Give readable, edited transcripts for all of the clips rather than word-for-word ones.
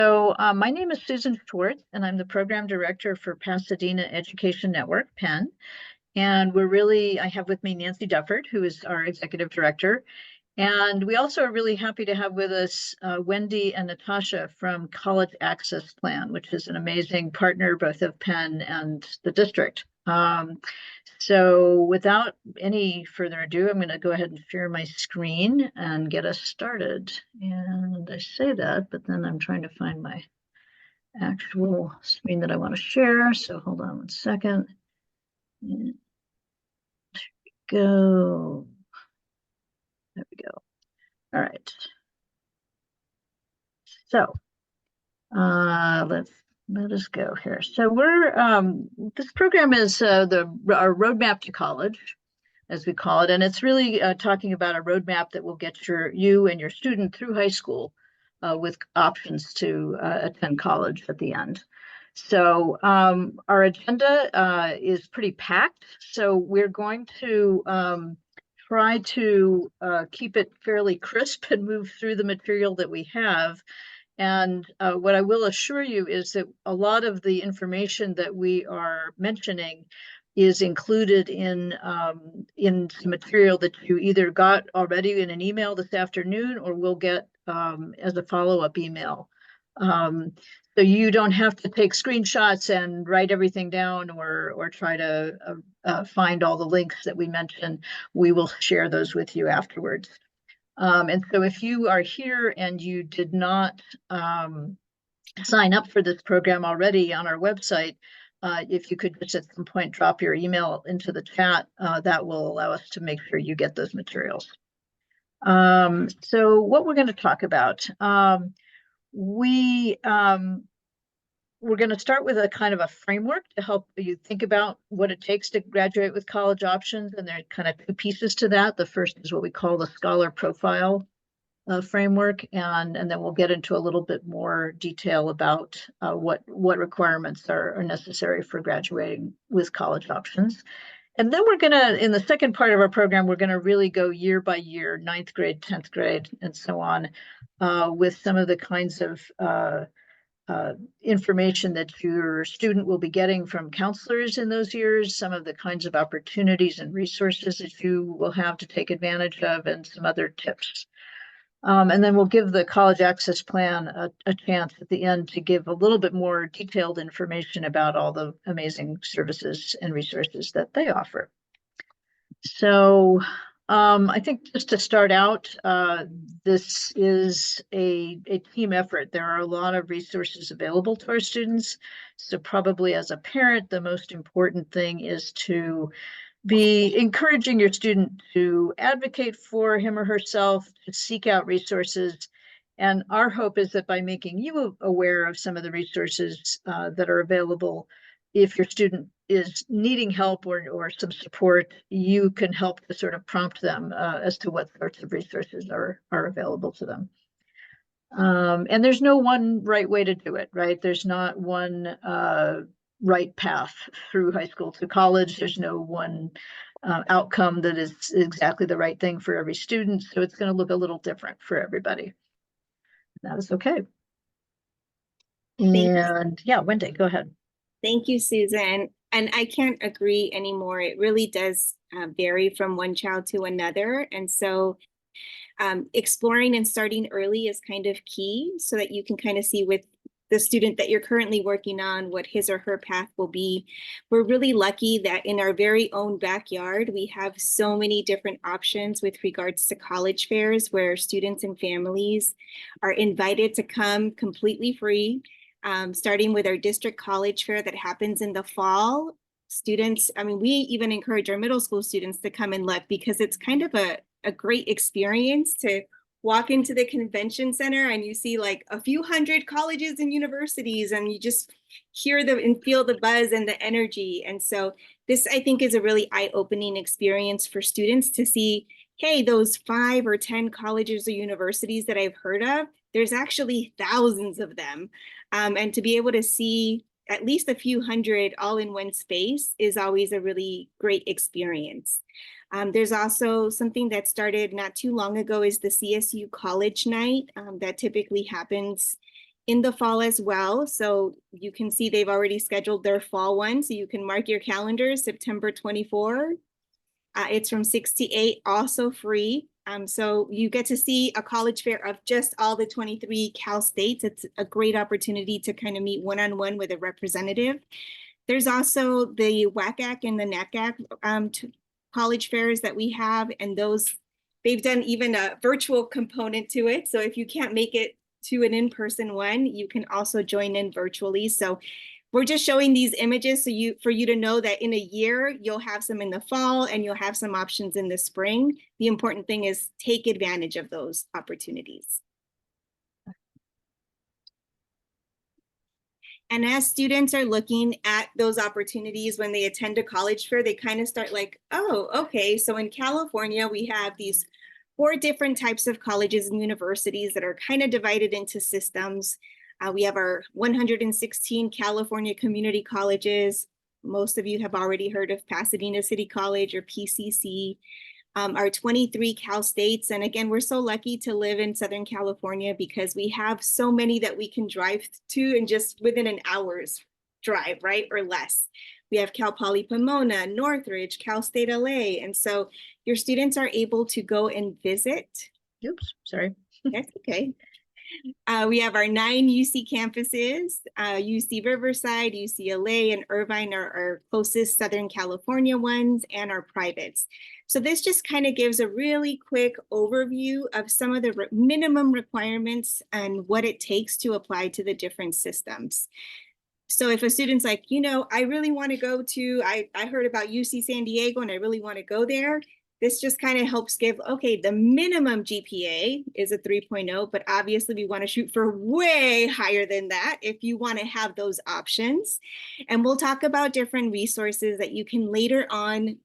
My name is Susan Schwartz, and I'm the program director for Pasadena Education Network, PEN. And I have with me Nancy Dufford, who is our executive director. And we also are really happy to have with us Wendy and Natasha from College Access Plan, which is an amazing partner both of PEN and the district. So without any further ado, I'm going to go ahead and share my screen and get us started. And I say that, but then I'm trying to find my actual screen that I want to share. So hold on one second. And go. There we go. All right. So let us go here. So this program is our roadmap to college, as we call it, and it's really talking about a roadmap that will get you and your student through high school with options to attend college at the end. So our agenda is pretty packed. So we're going to try to keep it fairly crisp and move through the material that we have. And what I will assure you is that a lot of the information that we are mentioning is included in the material that you either got already in an email this afternoon or will get as a follow-up email. So you don't have to take screenshots and write everything down or try to find all the links that we mentioned. We will share those with you afterwards. And so if you are here and you did not sign up for this program already on our website, if you could just at some point drop your email into the chat, that will allow us to make sure you get those materials. So what we're going to talk about, we're going to start with a kind of a framework to help you think about what it takes to graduate with college options. And there are kind of two pieces to that. The first is what we call the scholar profile framework. And then we'll get into a little bit more detail about what requirements are necessary for graduating with college options. And then we're going to, in the second part of our program, we're going to really go year by year, 9th grade, 10th grade, and so on, with some of the kinds of information that your student will be getting from counselors in those years, some of the kinds of opportunities and resources that you will have to take advantage of, and some other tips. And then we'll give the College Access Plan a chance at the end to give a little bit more detailed information about all the amazing services and resources that they offer. So I think just to start out, this is a team effort. There are a lot of resources available to our students. So probably as a parent, the most important thing is to be encouraging your student to advocate for him or herself, to seek out resources. And our hope is that by making you aware of some of the resources that are available, if your student is needing help or some support, you can help to sort of prompt them as to what sorts of resources are available to them. And there's no one right way to do it, right? There's not one right path through high school to college. There's no one outcome that is exactly the right thing for every student. So it's going to look a little different for everybody. That is okay. And yeah, Wendy, go ahead. Thank you, Susan. And I can't agree anymore. It really does vary from one child to another. And so exploring and starting early is kind of key so that you can kind of see with the student that you're currently working on what his or her path will be. We're really lucky that in our very own backyard, we have so many different options with regards to college fairs where students and families are invited to come completely free. Starting with our district college fair that happens in the fall. Students, I mean, we even encourage our middle school students to come and look because it's kind of a great experience to walk into the convention center and you see like a few hundred colleges and universities and you just hear them and feel the buzz and the energy. And so this, I think, is a really eye-opening experience for students to see, hey, those 5 or 10 colleges or universities that I've heard of, there's actually thousands of them. And to be able to see at least a few hundred all in one space is always a really great experience. There's also something that started not too long ago is the CSU College Night that typically happens in the fall as well. So you can see they've already scheduled their fall one. So you can mark your calendars, September 24. It's from 6 to 8, also free. So you get to see a college fair of just all the 23 Cal States. It's a great opportunity to kind of meet one-on-one with a representative. There's also the WACAC and the NACAC college fairs that we have, and those, they've done even a virtual component to it. So if you can't make it to an in-person one, you can also join in virtually. So we're just showing these images so for you to know that in a year, you'll have some in the fall and you'll have some options in the spring. The important thing is take advantage of those opportunities. And as students are looking at those opportunities when they attend a college fair, they kind of start like, oh, okay, so in California, we have these 4 different types of colleges and universities that are kind of divided into systems. We have our 116 California community colleges. Most of you have already heard of Pasadena City College or PCC. Our 23 Cal States. And again, we're so lucky to live in Southern California because we have so many that we can drive to and just within an hour's drive, right? Or less. We have Cal Poly Pomona, Northridge, Cal State LA. And so your students are able to go and visit. Oops, sorry. That's okay. We have our 9 UC campuses, UC Riverside, UCLA, and Irvine are our closest Southern California ones, and our privates. So this just kind of gives a really quick overview of some of the minimum requirements and what it takes to apply to the different systems. So if a student's like, you know, I really want to go to, I heard about UC San Diego and I really want to go there, this just kind of helps give, okay, the minimum GPA is a 3.0, but obviously we want to shoot for way higher than that if you want to have those options. And we'll talk about different resources that you can later on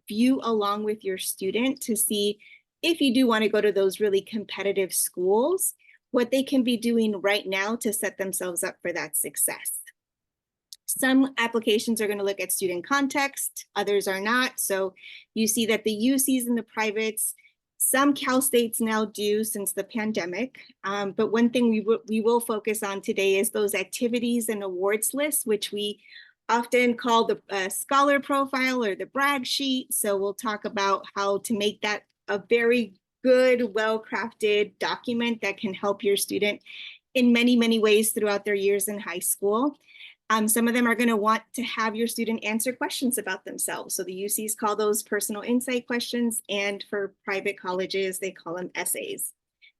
view along with your student to see if you do want to go to those really competitive schools, what they can be doing right now to set themselves up for that success. Some applications are going to look at student context, others are not. So you see that the UCs and the privates, some Cal States now do since the pandemic. But one thing we will focus on today is those activities and awards lists, which we often call the scholar profile or the brag sheet. So we'll talk about how to make that a very good, well-crafted document that can help your student in many, many ways throughout their years in high school. Some of them are going to want to have your student answer questions about themselves. So the UCs call those personal insight questions, and for private colleges, they call them essays.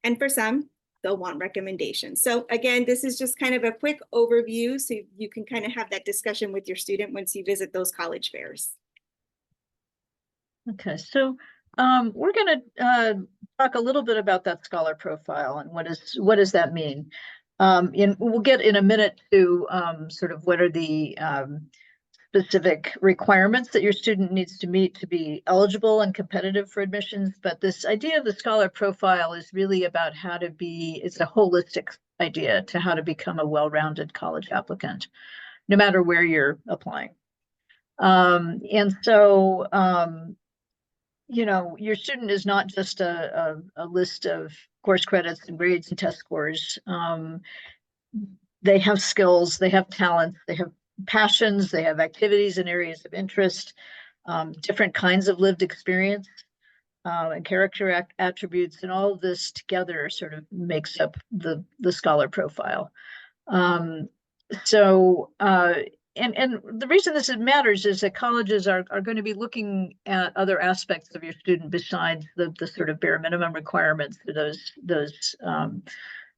And for some, they'll want recommendations. So again, this is just kind of a quick overview so you can kind of have that discussion with your student once you visit those college fairs. Okay, so we're going to talk a little bit about that scholar profile and what does that mean? And we'll get in a minute to sort of what are the specific requirements that your student needs to meet to be eligible and competitive for admissions. But this idea of the scholar profile is really about how to be, it's a holistic idea to how to become a well-rounded college applicant, no matter where you're applying. And so, you know, your student is not just a list of course credits and grades and test scores. They have skills, they have talents, they have passions, they have activities and areas of interest, different kinds of lived experience and character attributes, and all of this together sort of makes up the scholar profile. And the reason this matters is that colleges are going to be looking at other aspects of your student besides the sort of bare minimum requirements for those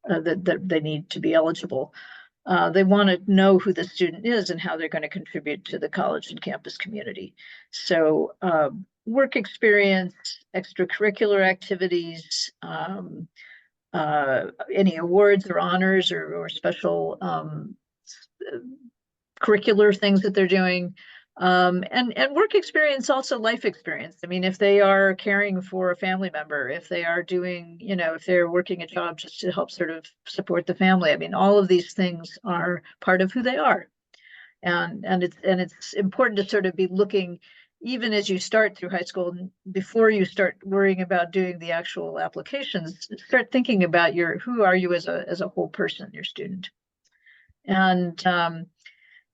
that they need to be eligible. They want to know who the student is and how they're going to contribute to the college and campus community. So work experience, extracurricular activities, any awards or honors or special curricular things that they're doing, and work experience, also life experience. I mean, if they are caring for a family member, if they are doing, you know, if they're working a job just to help sort of support the family, I mean, all of these things are part of who they are. And it's important to sort of be looking, even as you start through high school, before you start worrying about doing the actual applications, start thinking about who are you as a whole person, your student. And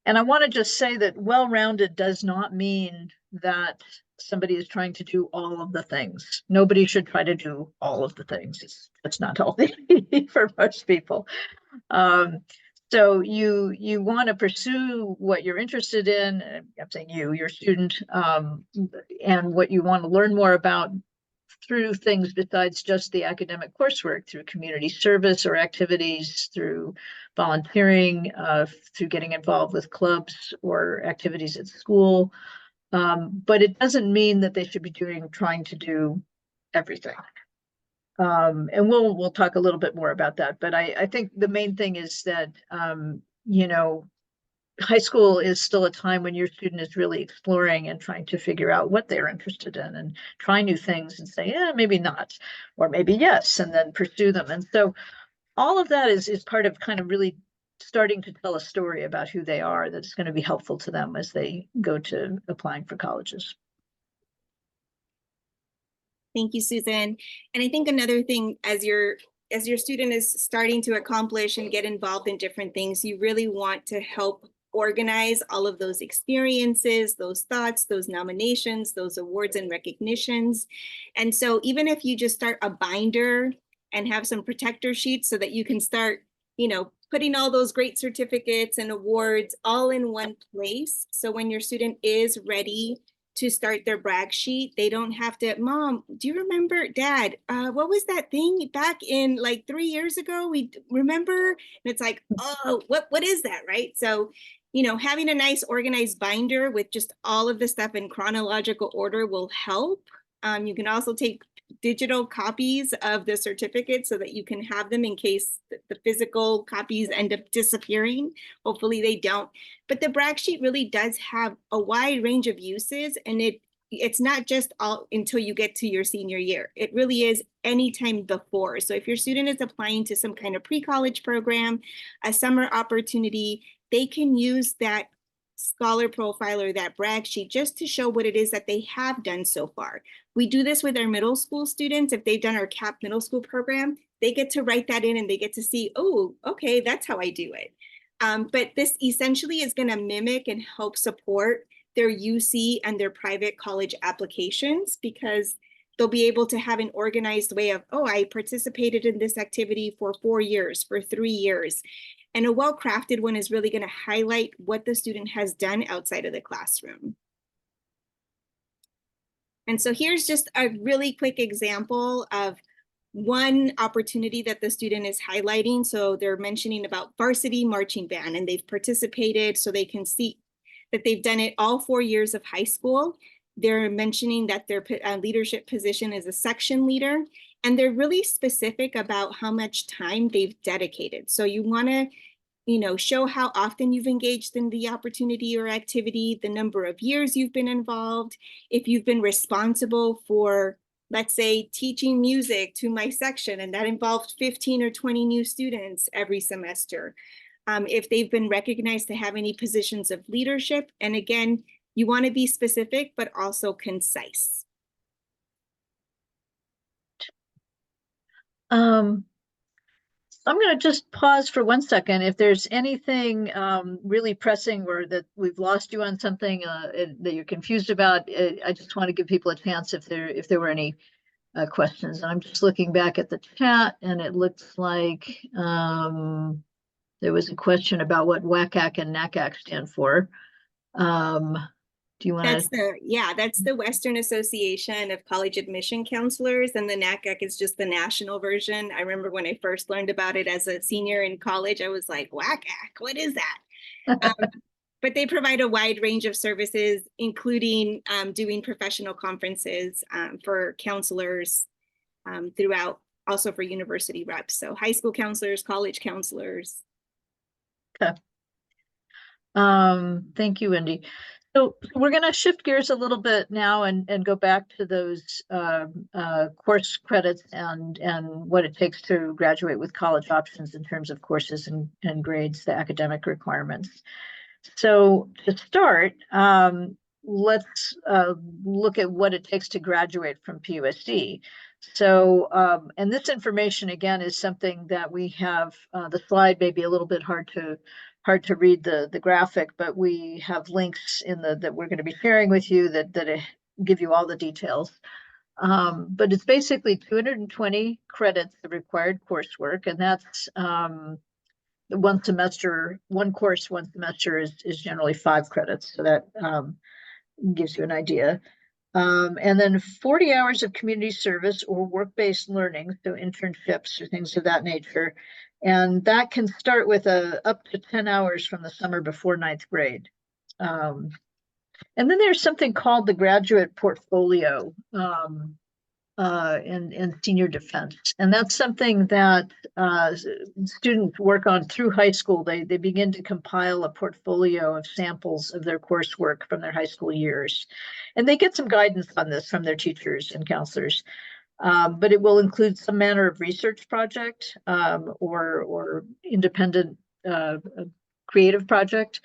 I want to just say that well-rounded does not mean that somebody is trying to do all of the things. Nobody should try to do all of the things. It's not healthy for most people. So you want to pursue what you're interested in. I'm saying your student, and what you want to learn more about through things besides just the academic coursework, through community service or activities, through volunteering, through getting involved with clubs or activities at school. But it doesn't mean that they should be trying to do everything. And we'll talk a little bit more about that. But I think the main thing is that, you know, high school is still a time when your student is really exploring and trying to figure out what they're interested in and try new things and say, yeah, maybe not, or maybe yes, and then pursue them. And so all of that is part of kind of really starting to tell a story about who they are that's going to be helpful to them as they go to applying for colleges. Thank you, Susan. And I think another thing, as your student is starting to accomplish and get involved in different things, you really want to help organize all of those experiences, those thoughts, those nominations, those awards and recognitions. And so even if you just start a binder and have some protector sheets so that you can start, you know, putting all those great certificates and awards all in one place. So when your student is ready to start their brag sheet, they don't have to, Mom, do you remember, Dad, what was that thing back in like 3 years ago? We remember? And it's like, oh, what is that, right? So, you know, having a nice organized binder with just all of the stuff in chronological order will help. You can also take digital copies of the certificate so that you can have them in case the physical copies end up disappearing. Hopefully they don't. But the brag sheet really does have a wide range of uses, and it's not just all until you get to your senior year. It really is anytime before. So if your student is applying to some kind of pre-college program, a summer opportunity, they can use that scholar profile or that brag sheet just to show what it is that they have done so far. We do this with our middle school students. If they've done our CAP middle school program, they get to write that in and they get to see, oh, okay, that's how I do it. But this essentially is going to mimic and help support their UC and their private college applications, because they'll be able to have an organized way of, oh, I participated in this activity for 4 years, for 3 years. And a well-crafted one is really going to highlight what the student has done outside of the classroom. And so here's just a really quick example of one opportunity that the student is highlighting. So they're mentioning about varsity marching band, and they've participated so they can see that they've done it all 4 years of high school. They're mentioning that their leadership position is a section leader, and they're really specific about how much time they've dedicated. So you want to, you know, show how often you've engaged in the opportunity or activity, the number of years you've been involved, if you've been responsible for, let's say, teaching music to my section, and that involved 15 or 20 new students every semester. If they've been recognized to have any positions of leadership. And again, you want to be specific, but also concise. I'm going to just pause for 1 second. If there's anything really pressing or that we've lost you on something that you're confused about, I just want to give people a chance if there were any questions. I'm just looking back at the chat, and it looks like there was a question about what WCAC and NACAC stand for. Do you want to? That's the Western Association of College Admission Counselors, and the NACAC is just the national version. I remember when I first learned about it as a senior in college, I was like, WCAC, what is that? But they provide a wide range of services, including doing professional conferences for counselors throughout, also for university reps. So high school counselors, college counselors. Okay. Thank you, Wendy. So we're going to shift gears a little bit now and go back to those course credits and what it takes to graduate with college options in terms of courses and grades, the academic requirements. So to start, let's look at what it takes to graduate from PUSD. So, and this information again is something that we have, the slide may be a little bit hard to read the graphic, but we have links in that we're going to be sharing with you that give you all the details. But it's basically 220 credits of required coursework, and that's one semester, one course, one semester is generally 5 credits. So that gives you an idea. And then 40 hours of community service or work-based learning, so internships or things of that nature. And that can start with up to 10 hours from the summer before 9th grade. And then there's something called the graduate portfolio in senior defense. And that's something that students work on through high school. They begin to compile a portfolio of samples of their coursework from their high school years. And they get some guidance on this from their teachers and counselors. But it will include some manner of research project or independent creative project.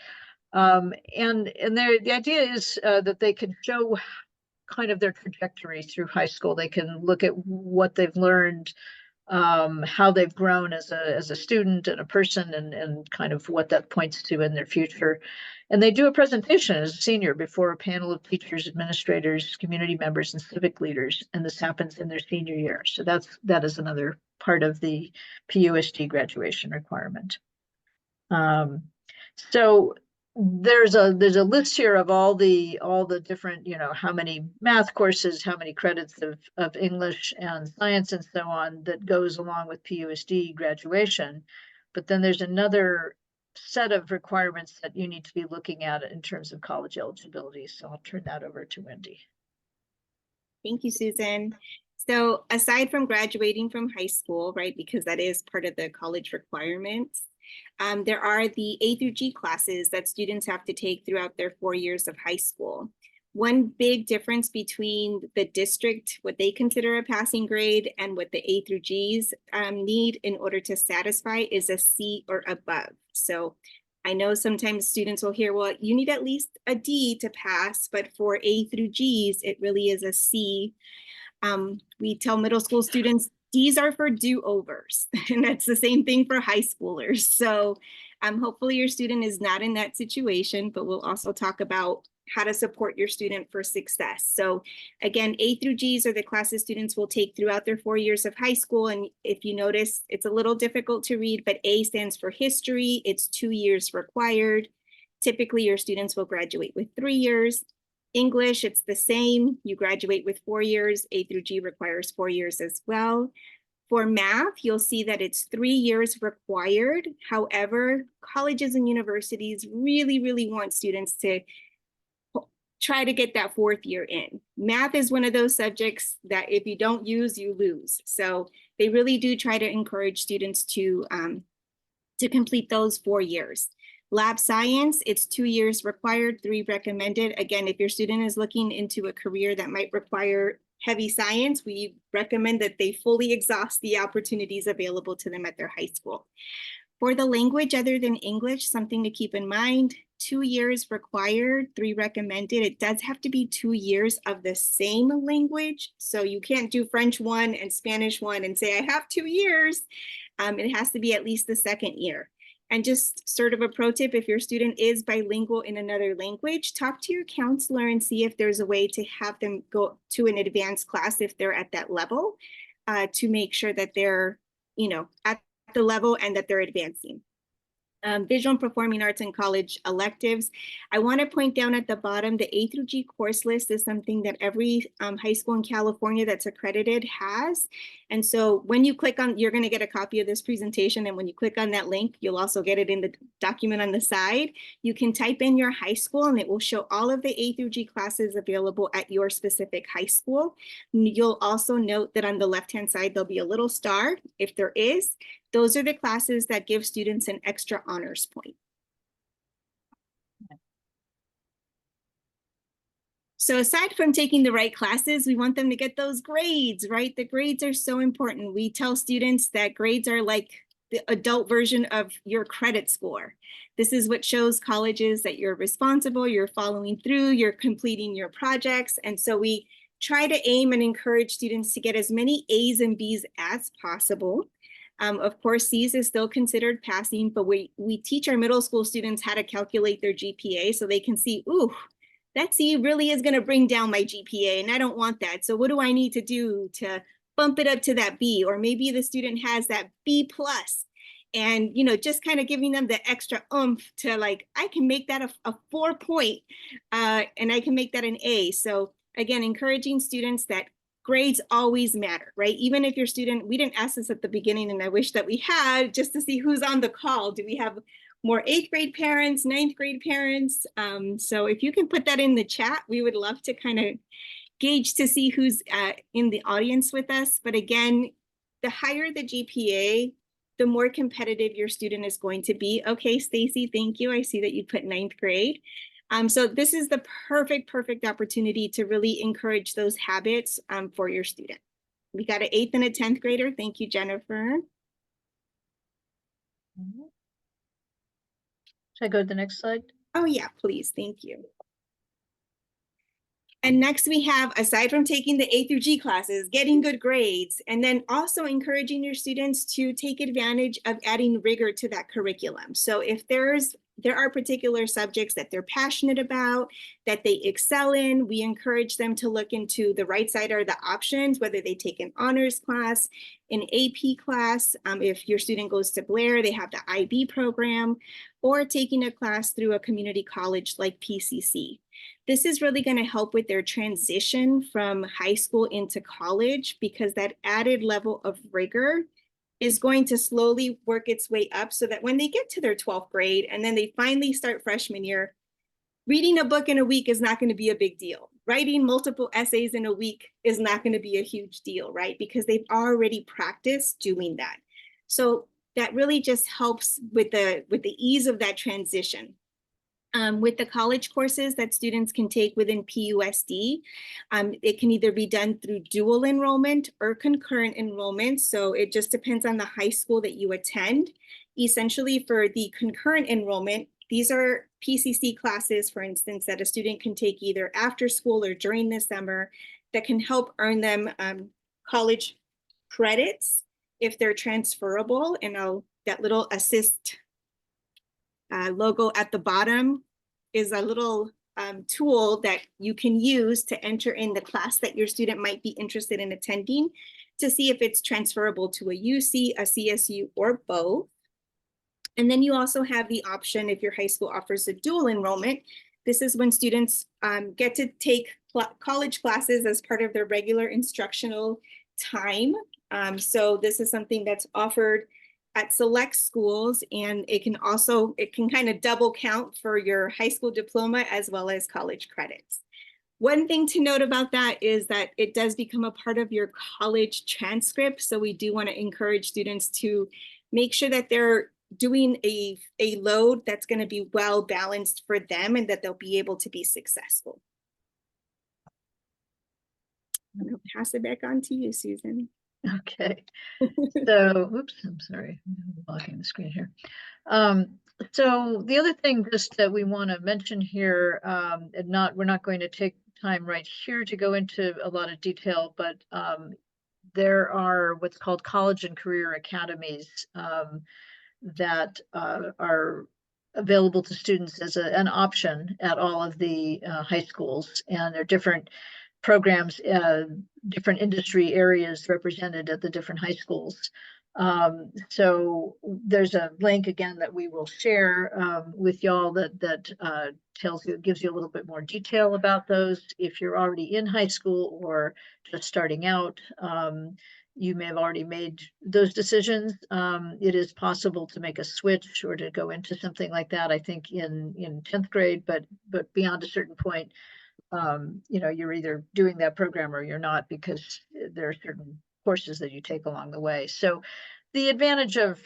And the idea is that they can show kind of their trajectory through high school. They can look at what they've learned, how they've grown as a student and a person, and kind of what that points to in their future. And they do a presentation as a senior before a panel of teachers, administrators, community members, and civic leaders. And this happens in their senior year. So that is another part of the PUSD graduation requirement. So there's a list here of all the different, how many math courses, how many credits of English and science and so on that goes along with PUSD graduation. But then there's another set of requirements that you need to be looking at in terms of college eligibility. So I'll turn that over to Wendy. Thank you, Susan. So aside from graduating from high school, right, because that is part of the college requirements, there are the A through G classes that students have to take throughout their 4 years of high school. One big difference between the district, what they consider a passing grade, and what the A through Gs need in order to satisfy is a C or above. So I know sometimes students will hear, well, you need at least a D to pass, but for A through Gs, it really is a C. We tell middle school students, D's are for do-overs, and that's the same thing for high schoolers. So hopefully your student is not in that situation, but we'll also talk about how to support your student for success. So again, A through Gs are the classes students will take throughout their 4 years of high school. And if you notice, it's a little difficult to read, but A stands for history. It's 2 years required. Typically, your students will graduate with 3 years. English, it's the same. You graduate with 4 years. A through G requires 4 years as well. For math, you'll see that it's 3 years required. However, colleges and universities really, really want students to try to get that 4th year in. Math is one of those subjects that if you don't use, you lose. So they really do try to encourage students to complete those 4 years. Lab science, it's 2 years required, 3 recommended. Again, if your student is looking into a career that might require heavy science, we recommend that they fully exhaust the opportunities available to them at their high school. For the language other than English, something to keep in mind, 2 years required, 3 recommended. It does have to be 2 years of the same language. So you can't do French 1 and Spanish 1 and say, I have 2 years. It has to be at least the 2nd year. And just sort of a pro tip, if your student is bilingual in another language, talk to your counselor and see if there's a way to have them go to an advanced class if they're at that level, to make sure that they're, at the level and that they're advancing. Visual and performing arts and college electives. I want to point down at the bottom, the A through G course list is something that every high school in California that's accredited has. And so when you click on, you're going to get a copy of this presentation. And when you click on that link, you'll also get it in the document on the side. You can type in your high school and it will show all of the A through G classes available at your specific high school. You'll also note that on the left-hand side, there'll be a little star. If there is, those are the classes that give students an extra honors point. So aside from taking the right classes, we want them to get those grades, right? The grades are so important. We tell students that grades are like the adult version of your credit score. This is what shows colleges that you're responsible, you're following through, you're completing your projects. And so we try to aim and encourage students to get as many A's and B's as possible. Of course, C's is still considered passing, but we teach our middle school students how to calculate their GPA so they can see, ooh, that C really is going to bring down my GPA, and I don't want that. So what do I need to do to bump it up to that B? Or maybe the student has that B plus, and just kind of giving them the extra oomph to like, I can make that a 4 point, and I can make that an A. So again, encouraging students that grades always matter, right? Even if your student, we didn't ask this at the beginning, and I wish that we had, just to see who's on the call. Do we have more 8th grade parents, 9th grade parents? So if you can put that in the chat, we would love to kind of gauge to see who's in the audience with us. But again, the higher the GPA, the more competitive your student is going to be. Okay, Stacy, thank you. I see that you put 9th grade. So this is the perfect opportunity to really encourage those habits for your student. We got an 8th and a 10th grader. Thank you, Jennifer. Should I go to the next slide? Oh yeah, please, thank you. And next we have, aside from taking the A through G classes, getting good grades, and then also encouraging your students to take advantage of adding rigor to that curriculum. So if there are particular subjects that they're passionate about, that they excel in, we encourage them to look into the right side are the options, whether they take an honors class, an AP class. If your student goes to Blair, they have the IB program, or taking a class through a community college like PCC. This is really going to help with their transition from high school into college, because that added level of rigor is going to slowly work its way up so that when they get to their 12th grade and then they finally start freshman year, reading a book in a week is not going to be a big deal. Writing multiple essays in a week is not going to be a huge deal, right? Because they've already practiced doing that. So that really just helps with the ease of that transition. With the college courses that students can take within PUSD, it can either be done through dual enrollment or concurrent enrollment. So it just depends on the high school that you attend. Essentially, for the concurrent enrollment, these are PCC classes, for instance, that a student can take either after school or during the summer that can help earn them college credits if they're transferable. And that little assist logo at the bottom is a little tool that you can use to enter in the class that your student might be interested in attending to see if it's transferable to a UC, a CSU, or both. And then you also have the option, if your high school offers a dual enrollment, this is when students get to take college classes as part of their regular instructional time. So this is something that's offered at select schools, and it can kind of double count for your high school diploma as well as college credits. One thing to note about that is that it does become a part of your college transcript. So we do want to encourage students to make sure that they're doing a load that's going to be well balanced for them and that they'll be able to be successful. I'm going to pass it back on to you, Susan. Okay. So, oops, I'm sorry, I'm blocking the screen here. So the other thing just that we want to mention here, we're not going to take time right here to go into a lot of detail, but there are what's called college and career academies that are available to students as an option at all of the high schools, and they're different programs, different industry areas represented at the different high schools. So there's a link again that we will share with y'all that gives you a little bit more detail about those. If you're already in high school or just starting out, you may have already made those decisions. It is possible to make a switch or to go into something like that, I think in 10th grade, but beyond a certain point, you're either doing that program or you're not, because there are certain courses that you take along the way. So the advantage of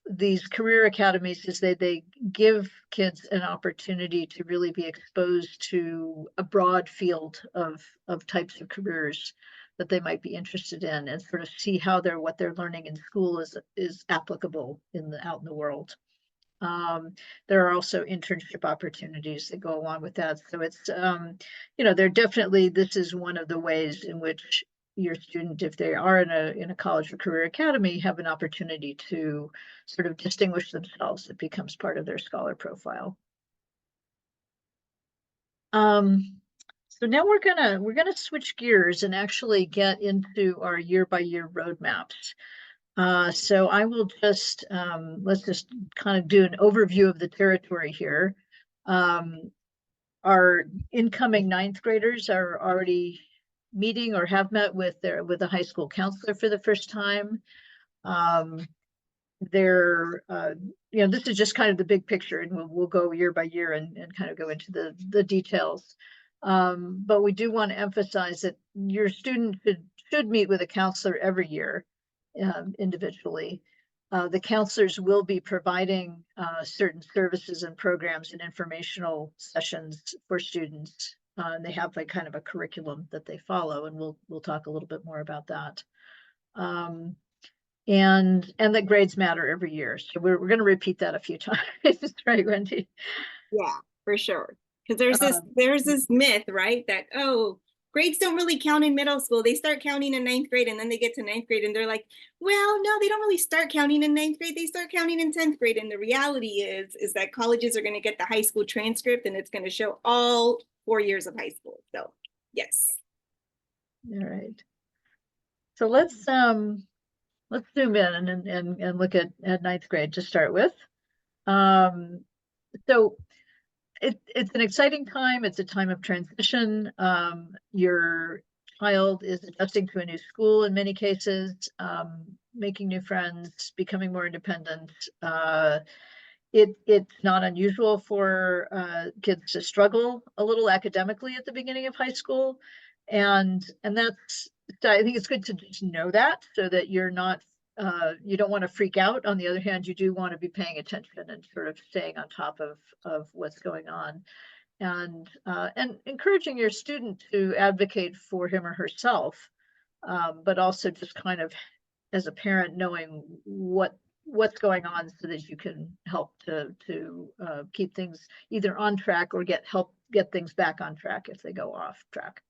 these career academies is they give kids an opportunity to really be exposed to a broad field of types of careers that they might be interested in, and sort of see how what they're learning in school is applicable out in the world. There are also internship opportunities that go along with that. So it's, they're definitely, this is one of the ways in which your student, if they are in a college or career academy, have an opportunity to sort of distinguish themselves. It becomes part of their scholar profile. So now we're gonna switch gears and actually get into our year-by-year roadmaps. So I will just let's just kind of do an overview of the territory here. Our incoming ninth graders are already meeting or have met with a high school counselor for the first time. They're this is just kind of the big picture, and we'll go year by year and kind of go into the details. But we do want to emphasize that your student should meet with a counselor every year individually. The counselors will be providing certain services and programs and informational sessions for students. And they have like kind of a curriculum that they follow, and we'll talk a little bit more about that. And that grades matter every year. So we're going to repeat that a few times, right, Wendy? Yeah, for sure. Because there's this myth, right, that grades don't really count in middle school. They start counting in ninth grade, and then they get to ninth grade, and they're like, well, no, they don't really start counting in ninth grade. They start counting in 10th grade. And the reality is that colleges are going to get the high school transcript, and it's going to show all 4 years of high school. So, yes. All right. So let's zoom in and look at ninth grade to start with. So it's an exciting time. It's a time of transition. Your child is adjusting to a new school in many cases, making new friends, becoming more independent. It's not unusual for kids to struggle a little academically at the beginning of high school. And that's, I think it's good to just know that, so that you're not, you don't want to freak out. On the other hand, you do want to be paying attention and sort of staying on top of what's going on, and encouraging your student to advocate for him or herself, but also just kind of, as a parent, knowing what's going on so that you can help to keep things either on track or get things back on track if they go off track.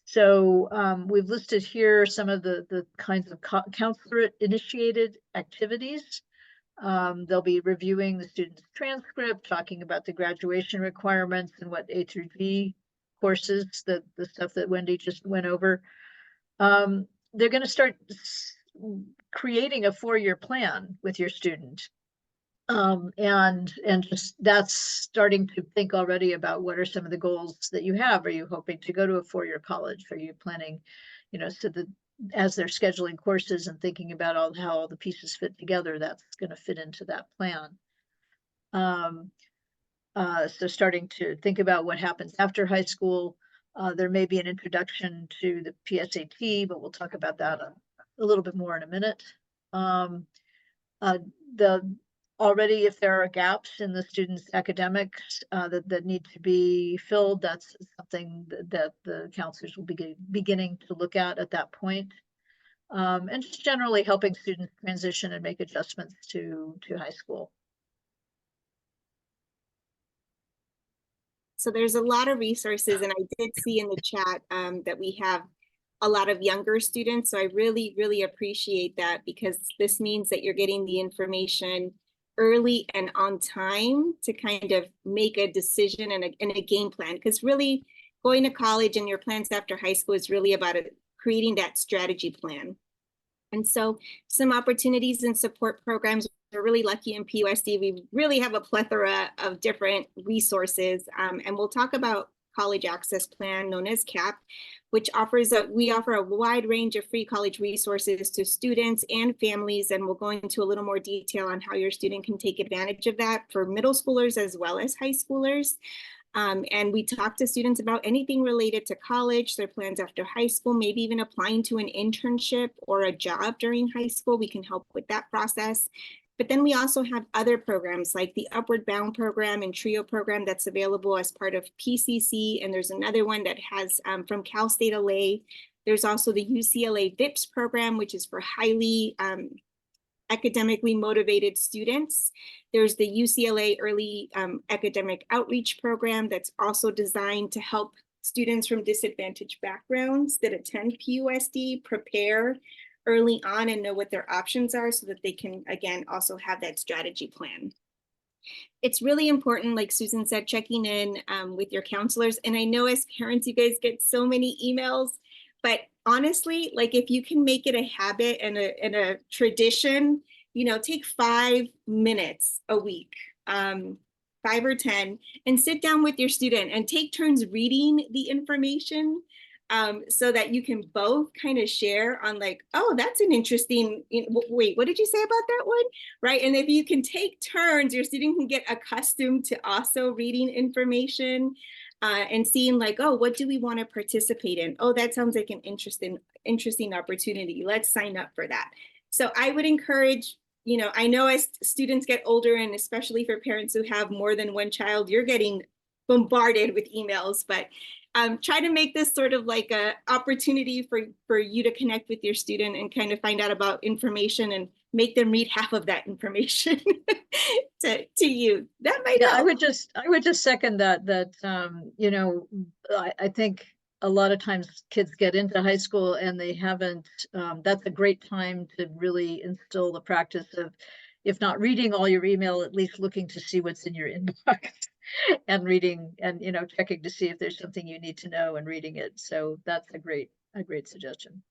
So we've listed here some of the kinds of counselor initiated activities. They'll be reviewing the student's transcript, talking about the graduation requirements and what A through G courses, the stuff that Wendy just went over. They're going to start creating a 4-year plan with your student. And just that's starting to think already about what are some of the goals that you have. Are you hoping to go to a 4-year college? Are you planning, so that as they're scheduling courses and thinking about how all the pieces fit together, that's going to fit into that plan. So starting to think about what happens after high school. There may be an introduction to the PSAT, but we'll talk about that a little bit more in a minute. Already, if there are gaps in the student's academics that need to be filled, that's something that the counselors will be beginning to look at that point. And just generally helping students transition and make adjustments to high school. So there's a lot of resources, and I did see in the chat that we have a lot of younger students. So I really, really appreciate that, because this means that you're getting the information early and on time to kind of make a decision and a game plan. Because really, going to college and your plans after high school is really about creating that strategy plan. And so some opportunities and support programs. We're really lucky in PUSD. We really have a plethora of different resources. And we'll talk about College Access Plan, known as CAP, which we offer a wide range of free college resources to students and families. And we'll go into a little more detail on how your student can take advantage of that for middle schoolers as well as high schoolers. And we talk to students about anything related to college, their plans after high school, maybe even applying to an internship or a job during high school. We can help with that process. But then we also have other programs like the Upward Bound program and TRIO program that's available as part of PCC. And there's another one that has from Cal State LA. There's also the UCLA VIPS program, which is for highly academically motivated students. There's the UCLA Early Academic Outreach Program that's also designed to help students from disadvantaged backgrounds that attend PUSD prepare early on and know what their options are so that they can, again, also have that strategy plan. It's really important, like Susan said, checking in with your counselors. And I know as parents, you guys get so many emails, but honestly, like if you can make it a habit and a tradition, you know, take 5 minutes a week, 5 or 10, and sit down with your student and take turns reading the information. So that you can both kind of share on like, oh, that's an interesting, wait, what did you say about that one? Right. And if you can take turns, your student can get accustomed to also reading information and seeing like, oh, what do we want to participate in? Oh, that sounds like an interesting opportunity. Let's sign up for that. So I would encourage, you know, I know as students get older, and especially for parents who have more than one child, you're getting bombarded with emails, but try to make this sort of like a opportunity for you to connect with your student and kind of find out about information and make them read half of that information to you. That might help. I would just second that, you know, I think a lot of times kids get into high school and they haven't, that's a great time to really instill the practice of, if not reading all your email, at least looking to see what's in your inbox and reading and, you know, checking to see if there's something you need to know and reading it. So that's a great suggestion.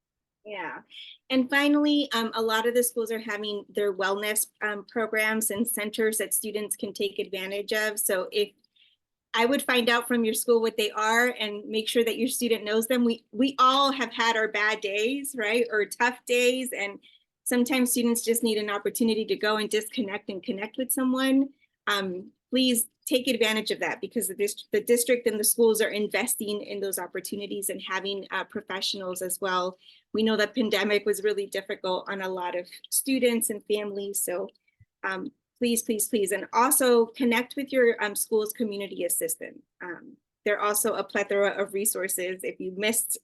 Yeah. And finally, a lot of the schools are having their wellness programs and centers that students can take advantage of. So if I would find out from your school what they are and make sure that your student knows them. We all have had our bad days, right? Or tough days. And sometimes students just need an opportunity to go and disconnect and connect with someone. Please take advantage of that, because the district and the schools are investing in those opportunities and having professionals as well. We know that pandemic was really difficult on a lot of students and families. So please, please, please. And also connect with your school's community assistant. They're also a plethora of resources. If you missed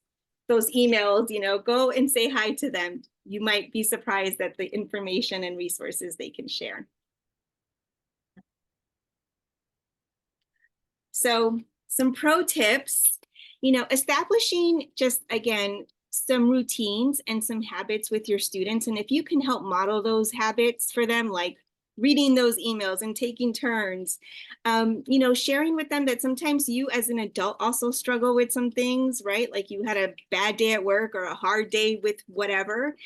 those emails, you know, go and say hi to them. You might be surprised at the information and resources they can share. So some pro tips, you know, establishing just, again, some routines and some habits with your students. And if you can help model those habits for them, like reading those emails and taking turns, you know, sharing with them that sometimes you as an adult also struggle with some things, right? Like you had a bad day at work or a hard day with whatever,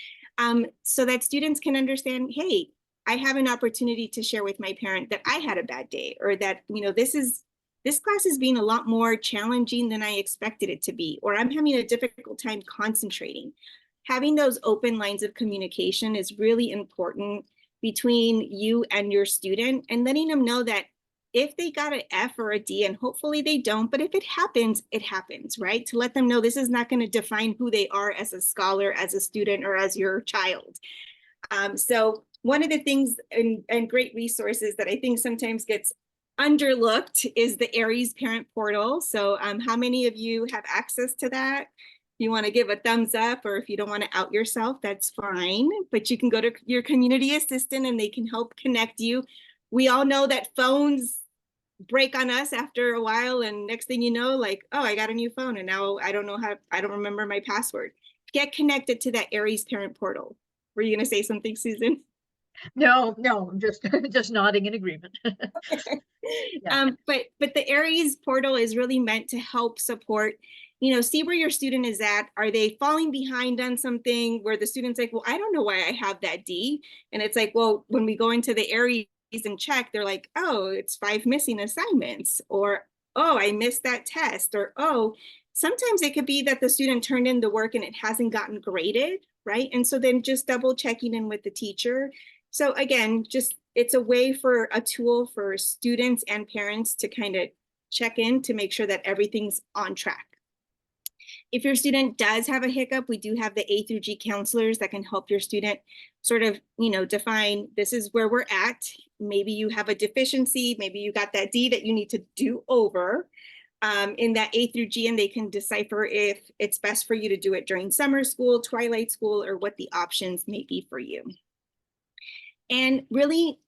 so that students can understand, hey, I have an opportunity to share with my parent that I had a bad day, or that, you know, this class is being a lot more challenging than I expected it to be, or I'm having a difficult time concentrating. Having those open lines of communication is really important between you and your student, and letting them know that if they got an F or a D, and hopefully they don't, but if it happens, right? To let them know this is not going to define who they are as a scholar, as a student, or as your child. So one of the things and great resources that I think sometimes gets underlooked is the Aries Parent Portal. So how many of you have access to that? If you want to give a thumbs up, or if you don't want to out yourself, that's fine. But you can go to your community assistant and they can help connect you. We all know that phones break on us after a while, and next thing you know, like, oh, I got a new phone and now I don't remember my password. Get connected to that Aries Parent Portal. Were you going to say something, Susan? No, I'm just nodding in agreement. Yeah. But the Aries portal is really meant to help support, you know, see where your student is at. Are they falling behind on something where the student's like, well, I don't know why I have that D. And it's like, well, when we go into the Aries and check, they're like, oh, it's 5 missing assignments, or, oh, I missed that test, or, oh, sometimes it could be that the student turned in the work and it hasn't gotten graded, right? And so then just double checking in with the teacher. So again, just it's a way for a tool for students and parents to kind of check in to make sure that everything's on track. If your student does have a hiccup, we do have the A through G counselors that can help your student sort of, you know, define this is where we're at. Maybe you have a deficiency, maybe you got that D that you need to do over in that A through G, and they can decipher if it's best for you to do it during summer school, twilight school, or what the options may be for you. And really,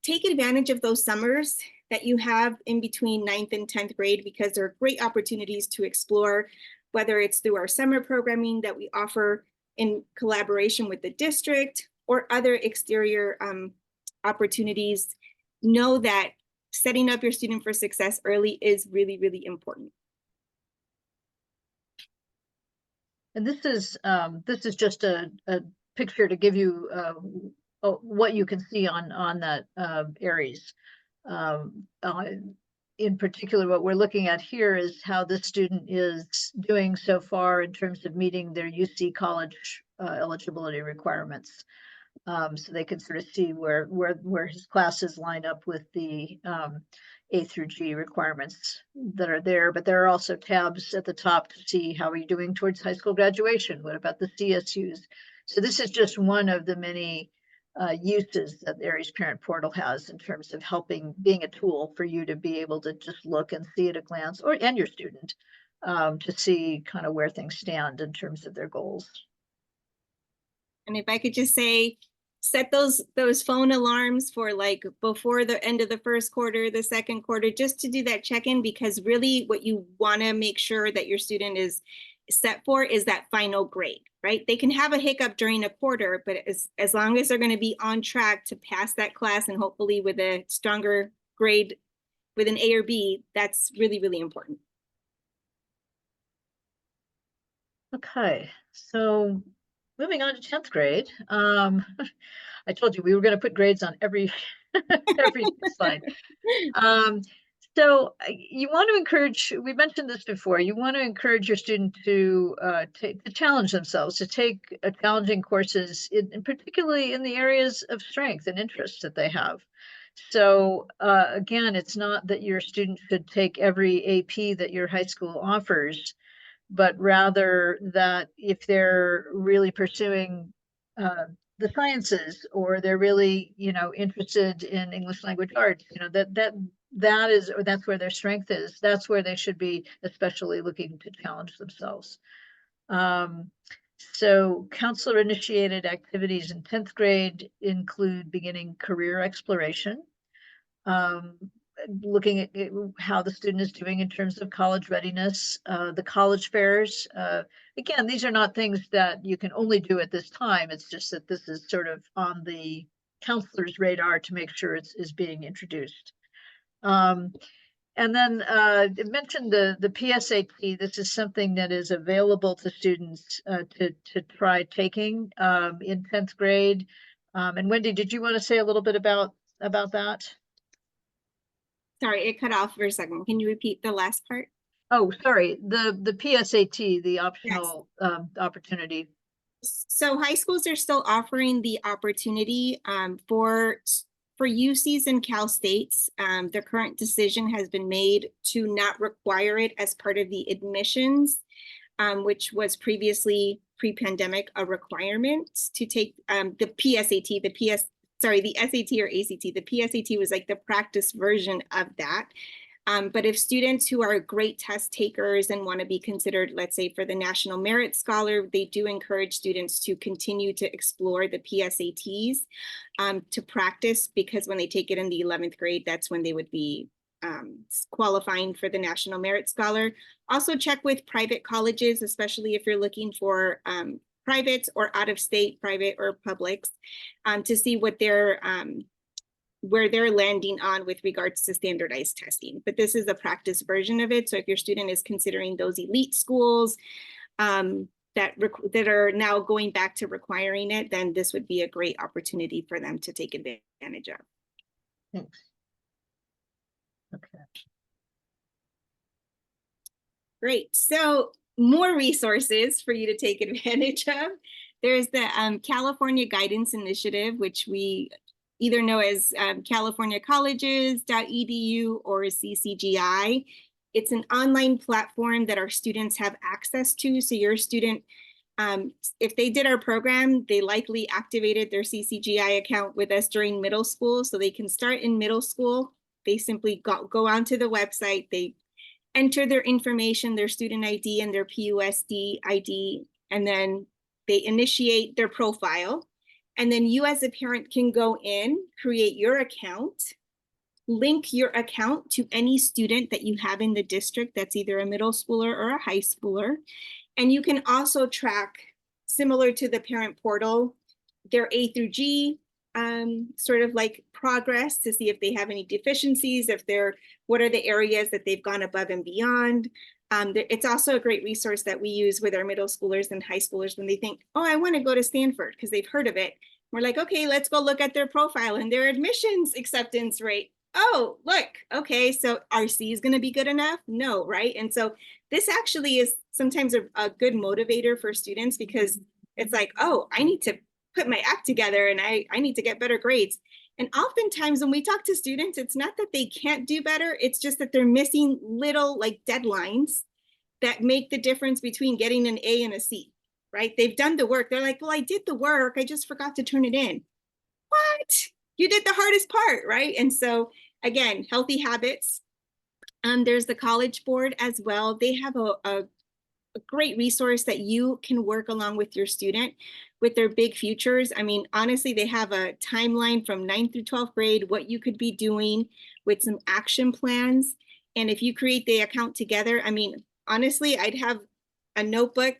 take advantage of those summers that you have in between 9th and 10th grade, because there are great opportunities to explore, whether it's through our summer programming that we offer in collaboration with the district or other exterior opportunities. Know that setting up your student for success early is really, really important. And this is just a picture to give you what you can see on that Aries. In particular, what we're looking at here is how this student is doing so far in terms of meeting their UC college eligibility requirements. So they can sort of see where his classes line up with the A through G requirements that are there. But there are also tabs at the top to see how are you doing towards high school graduation. What about the CSUs? So this is just one of the many uses that the Aries Parent Portal has in terms of helping, being a tool for you to be able to just look and see at a glance, and your student, to see kind of where things stand in terms of their goals. And if I could just say, set those phone alarms for like before the end of the first quarter, the second quarter, just to do that check-in, because really what you want to make sure that your student is set for is that final grade, right? They can have a hiccup during a quarter, but as long as they're going to be on track to pass that class and hopefully with a stronger grade with an A or B, that's really, really important. Okay, so moving on to 10th grade. I told you we were going to put grades on every slide. So you want to encourage, we mentioned this before, you want to encourage your student to challenge themselves, to take challenging courses, particularly in the areas of strength and interest that they have. So again, it's not that your student should take every AP that your high school offers, but rather that if they're really pursuing the sciences, or they're really, interested in English language arts, that's where their strength is. That's where they should be especially looking to challenge themselves. So counselor initiated activities in 10th grade include beginning career exploration, looking at how the student is doing in terms of college readiness, the college fairs. Again, these are not things that you can only do at this time. It's just that this is sort of on the counselor's radar to make sure it's being introduced. And then it mentioned the PSAT. This is something that is available to students to try taking in 10th grade. And Wendy, did you want to say a little bit about that? Sorry, it cut off for a second. Can you repeat the last part? Oh, sorry, the PSAT, the optional opportunity. So high schools are still offering the opportunity for UCs and Cal States. The current decision has been made to not require it as part of the admissions, which was previously pre-pandemic a requirement to take the PSAT, the SAT or ACT. The PSAT was like the practice version of that. But if students who are great test takers and want to be considered, let's say, for the National Merit Scholar, they do encourage students to continue to explore the PSATs to practice, because when they take it in the 11th grade, that's when they would be qualifying for the National Merit Scholar. Also check with private colleges, especially if you're looking for private or out-of-state private or publics, to see what they're where they're landing on with regards to standardized testing. But this is a practice version of it. So if your student is considering those elite schools that are now going back to requiring it, then this would be a great opportunity for them to take advantage of. Thanks. Okay. Great. So more resources for you to take advantage of. There's the California Guidance Initiative, which we either know as californiacolleges.edu or CCGI. It's an online platform that our students have access to. So your student, if they did our program, they likely activated their CCGI account with us during middle school. So they can start in middle school. They simply go onto the website, they enter their information, their student ID and their PUSD ID, and then they initiate their profile. And then you as a parent can go in, create your account, link your account to any student that you have in the district that's either a middle schooler or a high schooler. And you can also track, similar to the parent portal, their A through G sort of like progress to see if they have any deficiencies, what are the areas that they've gone above and beyond. It's also a great resource that we use with our middle schoolers and high schoolers when they think, oh, I want to go to Stanford because they've heard of it. We're like, okay, let's go look at their profile and their admissions acceptance rate. Oh, look, okay, so RC is going to be good enough? No, right? And so this actually is sometimes a good motivator for students because it's like, oh, I need to put my act together and I need to get better grades. And oftentimes when we talk to students, it's not that they can't do better, it's just that they're missing little like deadlines that make the difference between getting an A and a C, right? They've done the work. They're like, well, I did the work, I just forgot to turn it in. What? You did the hardest part, right? And so again, healthy habits. There's the College Board as well. They have a great resource that you can work along with your student with their big futures. I mean, honestly, they have a timeline from 9th through 12th grade, what you could be doing with some action plans. And if you create the account together, I mean, honestly, I'd have a notebook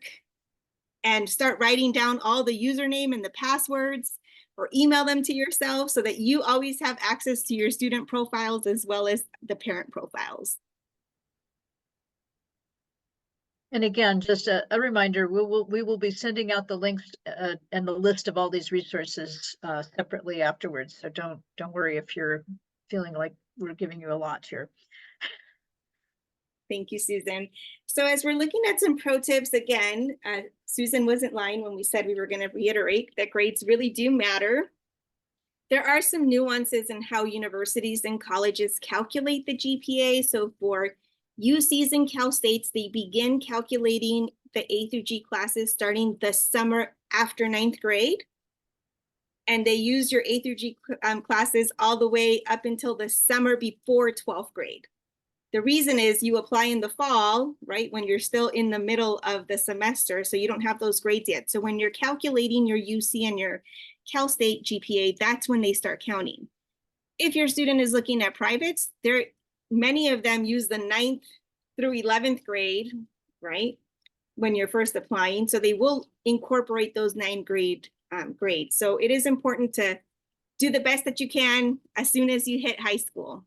and start writing down all the username and the passwords or email them to yourself so that you always have access to your student profiles as well as the parent profiles. And again, just a reminder, we will be sending out the links and the list of all these resources separately afterwards. So don't worry if you're feeling like we're giving you a lot here. Thank you, Susan. So as we're looking at some pro tips, again, Susan wasn't lying when we said we were going to reiterate that grades really do matter. There are some nuances in how universities and colleges calculate the GPA. So for UCs and Cal States, they begin calculating the A through G classes starting the summer after 9th grade. And they use your A through G classes all the way up until the summer before 12th grade. The reason is you apply in the fall, right, when you're still in the middle of the semester, so you don't have those grades yet. So when you're calculating your UC and your Cal State GPA, that's when they start counting. If your student is looking at privates, many of them use the 9th through 11th grade, right, when you're first applying. So they will incorporate those 9th grade grades. So it is important to do the best that you can as soon as you hit high school.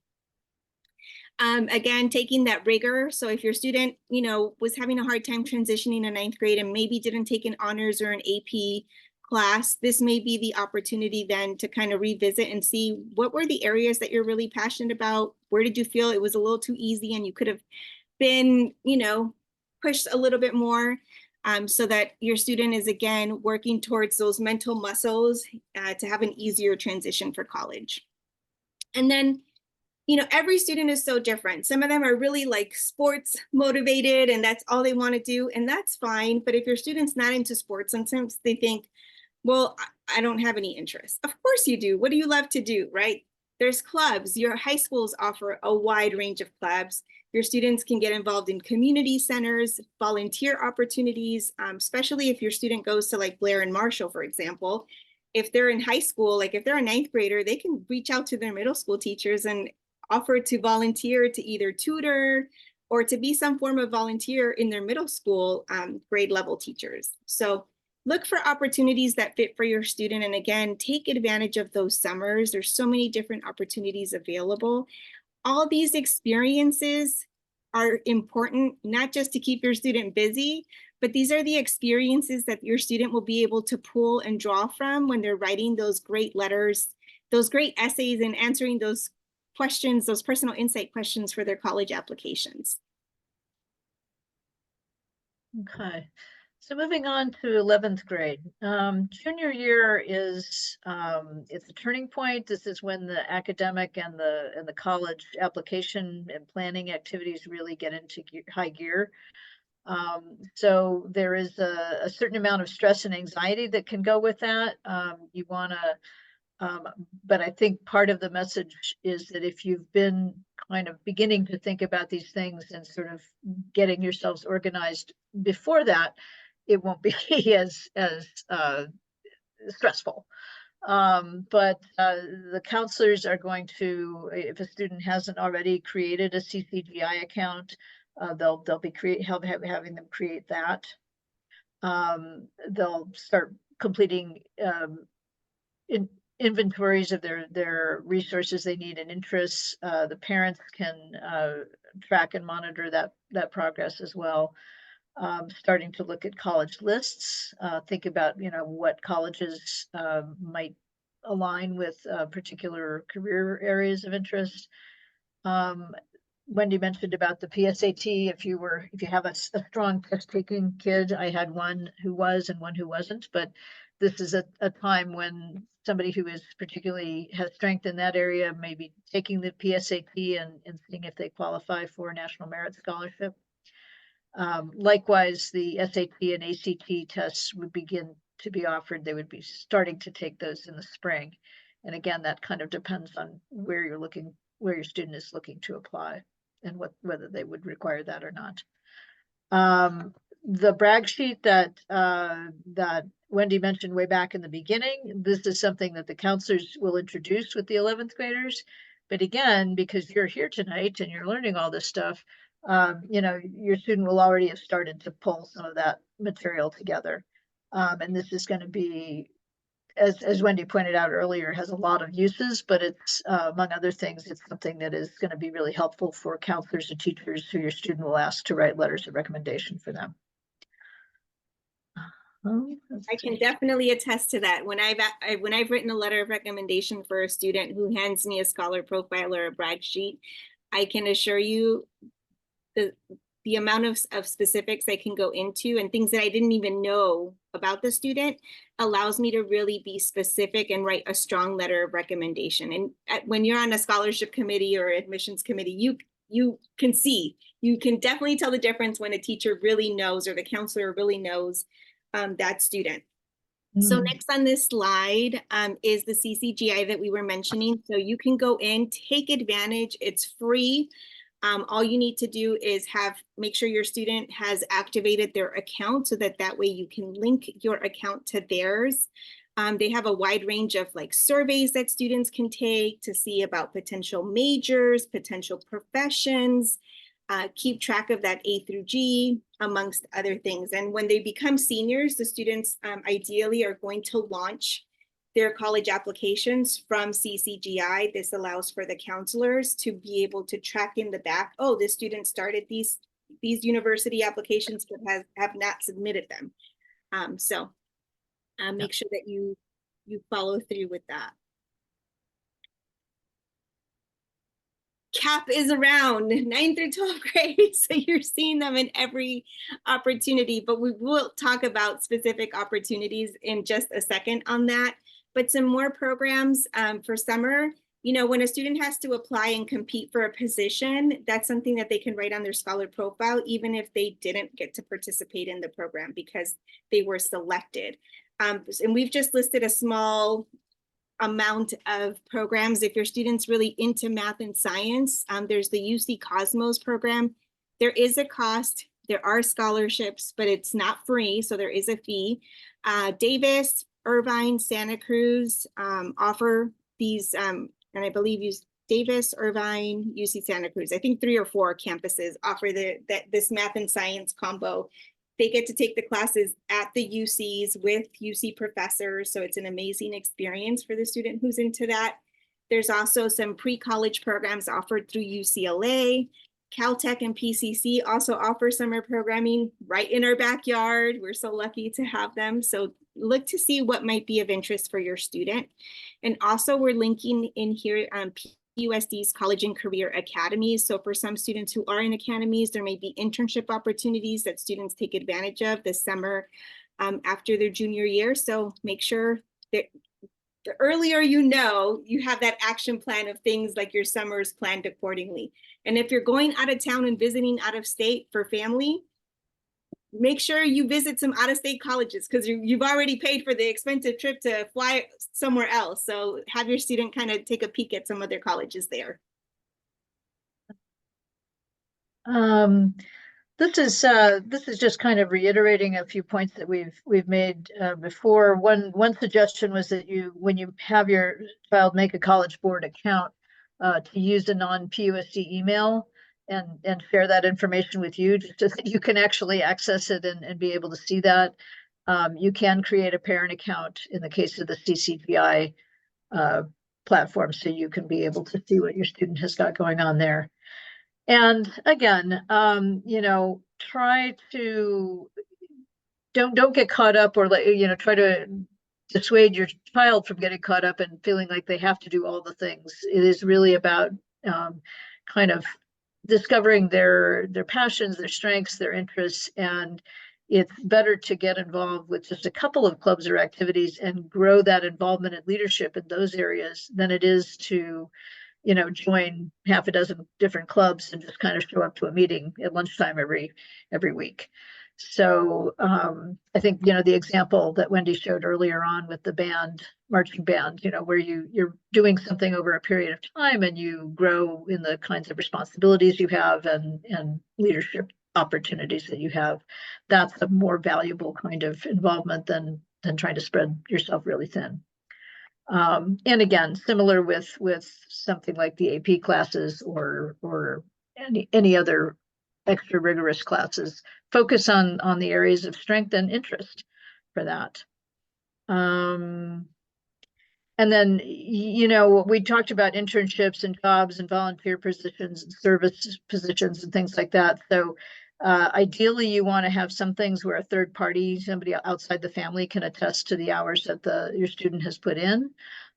Again, taking that rigor. So if your student, was having a hard time transitioning to 9th grade and maybe didn't take an honors or an AP class, this may be the opportunity then to kind of revisit and see what were the areas that you're really passionate about. Where did you feel it was a little too easy and you could have been, pushed a little bit more, so that your student is again working towards those mental muscles to have an easier transition for college. And then, every student is so different. Some of them are really like sports motivated and that's all they want to do, and that's fine. But if your student's not into sports, sometimes they think, well, I don't have any interest. Of course you do. What do you love to do, right? There's clubs. Your high schools offer a wide range of clubs. Your students can get involved in community centers, volunteer opportunities, especially if your student goes to like Blair and Marshall, for example. If they're in high school, like if they're a 9th grader, they can reach out to their middle school teachers and offer to volunteer to either tutor or to be some form of volunteer in their middle school grade level teachers. So look for opportunities that fit for your student. And again, take advantage of those summers. There's so many different opportunities available. All these experiences are important, not just to keep your student busy, but these are the experiences that your student will be able to pull and draw from when they're writing those great letters, those great essays, and answering those questions, those personal insight questions for their college applications. Okay. So moving on to 11th grade, junior year is it's a turning point. This is when the academic and the college application and planning activities really get into high gear. So there is a certain amount of stress and anxiety that can go with that. You want to, but I think part of the message is that if you've been kind of beginning to think about these things and sort of getting yourselves organized before that, it won't be as stressful. But the counselors are going to, if a student hasn't already created a CCGI account, they'll be having them create that. They'll start completing inventories of their resources they need and interests. The parents can track and monitor that progress as well. Starting to look at college lists, think about, what colleges might align with particular career areas of interest. Wendy mentioned about the PSAT. If you have a strong test taking kid, I had one who was and one who wasn't, but this is a time when somebody who is particularly has strength in that area may be taking the PSAT and seeing if they qualify for a National Merit Scholarship. Likewise, the SAT and ACT tests would begin to be offered. They would be starting to take those in the spring. And again, that kind of depends on where your student is looking to apply and whether they would require that or not. The brag sheet that Wendy mentioned way back in the beginning, this is something that the counselors will introduce with the 11th graders. But again, because you're here tonight and you're learning all this stuff, your student will already have started to pull some of that material together. And this is going to be, as Wendy pointed out earlier, has a lot of uses, but it's among other things, it's something that is going to be really helpful for counselors and teachers who your student will ask to write letters of recommendation for them. I can definitely attest to that. When I've written a letter of recommendation for a student who hands me a scholar profile or a brag sheet, I can assure you the amount of specifics I can go into and things that I didn't even know about the student allows me to really be specific and write a strong letter of recommendation. And when you're on a scholarship committee or admissions committee, you can definitely tell the difference when a teacher really knows or the counselor really knows that student. So next on this slide is the CCGI that we were mentioning. So you can go in, take advantage, it's free. All you need to do is make sure your student has activated their account so that way you can link your account to theirs. They have a wide range of surveys that students can take to see about potential majors, potential professions, keep track of that A through G, amongst other things. And when they become seniors, the students ideally are going to launch their college applications from CCGI. This allows for the counselors to be able to track in the back, oh, this student started these university applications but have not submitted them. So make sure that you follow through with that. CAP is around 9th through 12th grade, so you're seeing them in every opportunity, but we will talk about specific opportunities in just a second on that. But some more programs for summer, when a student has to apply and compete for a position, that's something that they can write on their scholar profile, even if they didn't get to participate in the program because they were selected. And we've just listed a small amount of programs. If your student's really into math and science, there's the UC Cosmos program. There is a cost, there are scholarships, but it's not free, so there is a fee. Davis, Irvine, Santa Cruz offer these, and I believe Davis, Irvine, UC Santa Cruz. I think 3 or 4 campuses offer this math and science combo. They get to take the classes at the UCs with UC professors, so it's an amazing experience for the student who's into that. There's also some pre-college programs offered through UCLA. Caltech and PCC also offer summer programming right in our backyard. We're so lucky to have them. So look to see what might be of interest for your student. And also we're linking in here PUSD's College and Career Academies. So for some students who are in academies, there may be internship opportunities that students take advantage of this summer after their junior year. So make sure that the earlier you have that action plan of things like your summer is planned accordingly. And if you're going out of town and visiting out of state for family, make sure you visit some out-of-state colleges because you've already paid for the expensive trip to fly somewhere else. So have your student kind of take a peek at some other colleges there. This is just kind of reiterating a few points that we've made before. One suggestion was that when you have your child make a College Board account, to use a non-PUSD email and share that information with you, just so that you can actually access it and be able to see that. You can create a parent account in the case of the CCGI platform, so you can be able to see what your student has got going on there. And again, try to don't get caught up, or try to dissuade your child from getting caught up and feeling like they have to do all the things. It is really about kind of discovering their passions, their strengths, their interests, and it's better to get involved with just a couple of clubs or activities and grow that involvement and leadership in those areas than it is to join half a dozen different clubs and just kind of show up to a meeting at lunchtime every week. So I think, the example that Wendy showed earlier on with the marching band, where you're doing something over a period of time and you grow in the kinds of responsibilities you have and leadership opportunities that you have, that's a more valuable kind of involvement than trying to spread yourself really thin. And again, similar with something like the AP classes or any other extra rigorous classes, focus on the areas of strength and interest for that. And then, we talked about internships and jobs and volunteer positions and service positions and things like that. So ideally, you want to have some things where a third party, somebody outside the family, can attest to the hours that your student has put in.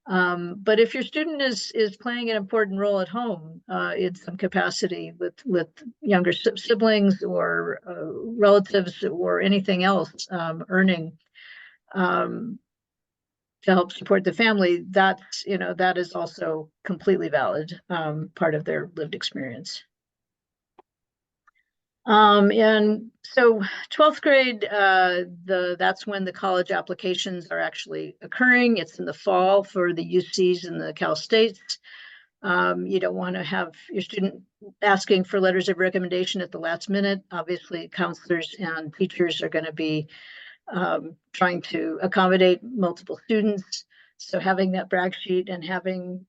But if your student is playing an important role at home in some capacity with younger siblings or relatives or anything else, earning to help support the family, that is also completely valid part of their lived experience. And so 12th grade, that's when the college applications are actually occurring. It's in the fall for the UCs and the Cal States. You don't want to have your student asking for letters of recommendation at the last minute. Obviously, counselors and teachers are going to be trying to accommodate multiple students. So having that brag sheet and having,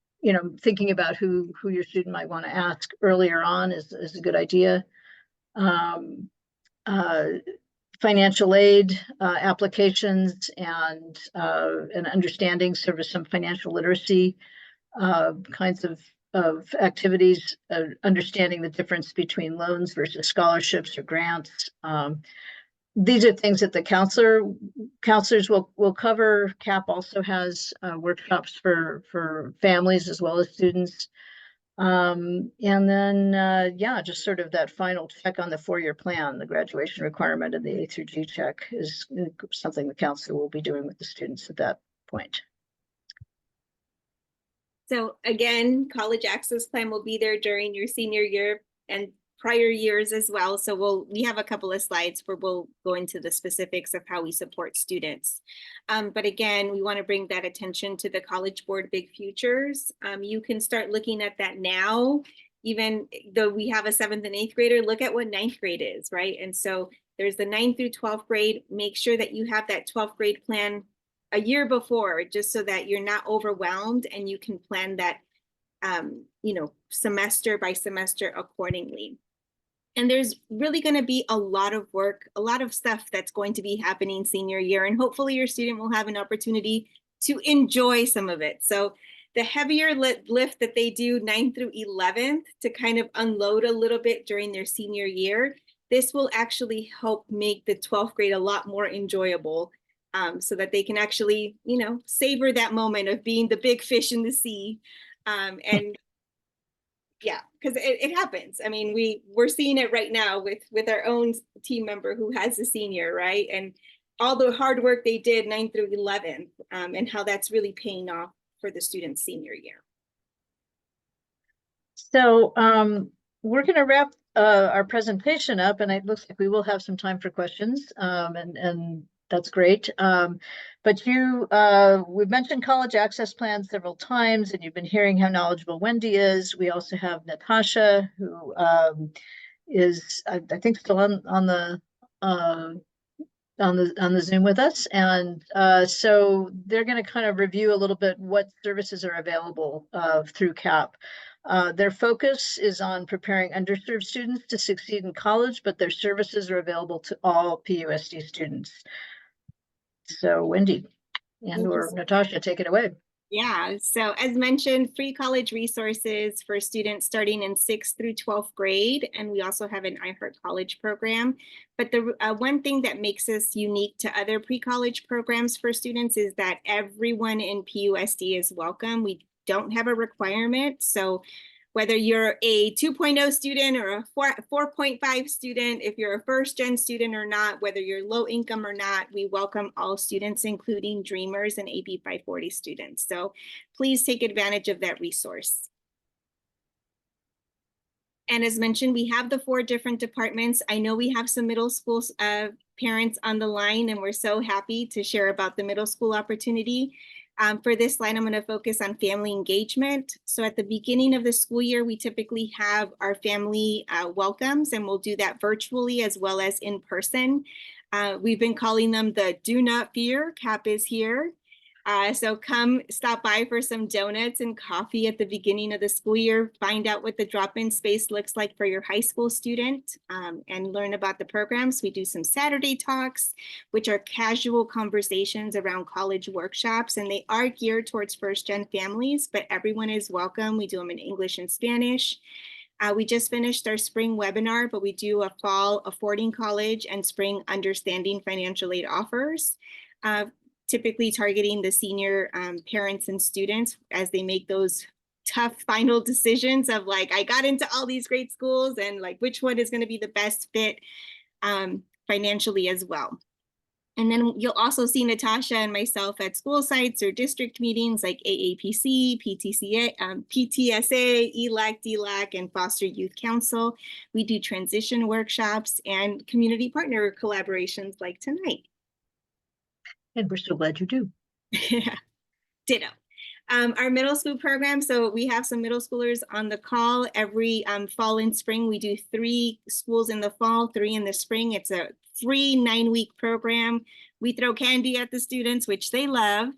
thinking about who your student might want to ask earlier on is a good idea. Financial aid applications and understanding sort of some financial literacy kinds of activities, understanding the difference between loans versus scholarships or grants. These are things that the counselors will cover. CAP also has workshops for families as well as students. And then, just sort of that final check on the 4-year plan, the graduation requirement and the A through G check is something the counselor will be doing with the students at that point. So again, college access plan will be there during your senior year and prior years as well. So we have a couple of slides where we'll go into the specifics of how we support students. But again, we want to bring that attention to the College Board Big Futures. You can start looking at that now, even though we have a 7th and 8th grader, look at what 9th grade is, right? And so there's the 9th through 12th grade. Make sure that you have that 12th grade plan a year before, just so that you're not overwhelmed and you can plan that, semester by semester accordingly. And there's really going to be a lot of work, a lot of stuff that's going to be happening senior year, and hopefully your student will have an opportunity to enjoy some of it. So the heavier lift that they do 9th through 11th to kind of unload a little bit during their senior year, this will actually help make the 12th grade a lot more enjoyable, so that they can actually, savor that moment of being the big fish in the sea. And yeah, because it happens. I mean, we're seeing it right now with our own team member who has a senior, right? And all the hard work they did 9th through 11th, and how that's really paying off for the student's senior year. So we're going to wrap our presentation up, and it looks like we will have some time for questions, and that's great. But we've mentioned college access plans several times, and you've been hearing how knowledgeable Wendy is. We also have Natasha, who is, I think, still uh, on the Zoom with us. And so they're going to kind of review a little bit what services are available through CAP. Their focus is on preparing underserved students to succeed in college, but their services are available to all PUSD students. So Wendy and/or Natasha, take it away. Yeah, so as mentioned, free college resources for students starting in 6th through 12th grade, and we also have an iHeart College program. But the one thing that makes us unique to other pre-college programs for students is that everyone in PUSD is welcome. We don't have a requirement, so whether you're a 2.0 student or a 4.5 student, if you're a first-gen student or not, whether you're low income or not, we welcome all students, including Dreamers and AB 540 students. So please take advantage of that resource. And as mentioned, we have the 4 different departments. I know we have some middle school parents on the line, and we're so happy to share about the middle school opportunity. For this slide, I'm going to focus on family engagement. So at the beginning of the school year, we typically have our family welcomes, and we'll do that virtually as well as in person. We've been calling them the Do Not Fear, CAP is here. So come stop by for some donuts and coffee at the beginning of the school year, find out what the drop-in space looks like for your high school student, and learn about the programs. We do some Saturday talks, which are casual conversations around college workshops, and they are geared towards first-gen families, but everyone is welcome. We do them in English and Spanish. We just finished our spring webinar, but we do a fall affording college and spring understanding financial aid offers. Typically targeting the senior parents and students as they make those tough final decisions of like, I got into all these great schools and like which one is going to be the best fit financially as well. And then you'll also see Natasha and myself at school sites or district meetings like AAPC, PTCA, PTSA, ELAC, DLAC, and Foster Youth Council. We do transition workshops and community partner collaborations like tonight. And we're so glad you do. Ditto. Our middle school program, so we have some middle schoolers on the call every fall and spring. We do 3 schools in the fall, 3 in the spring. It's a free 9-week program. We throw candy at the students, which they love.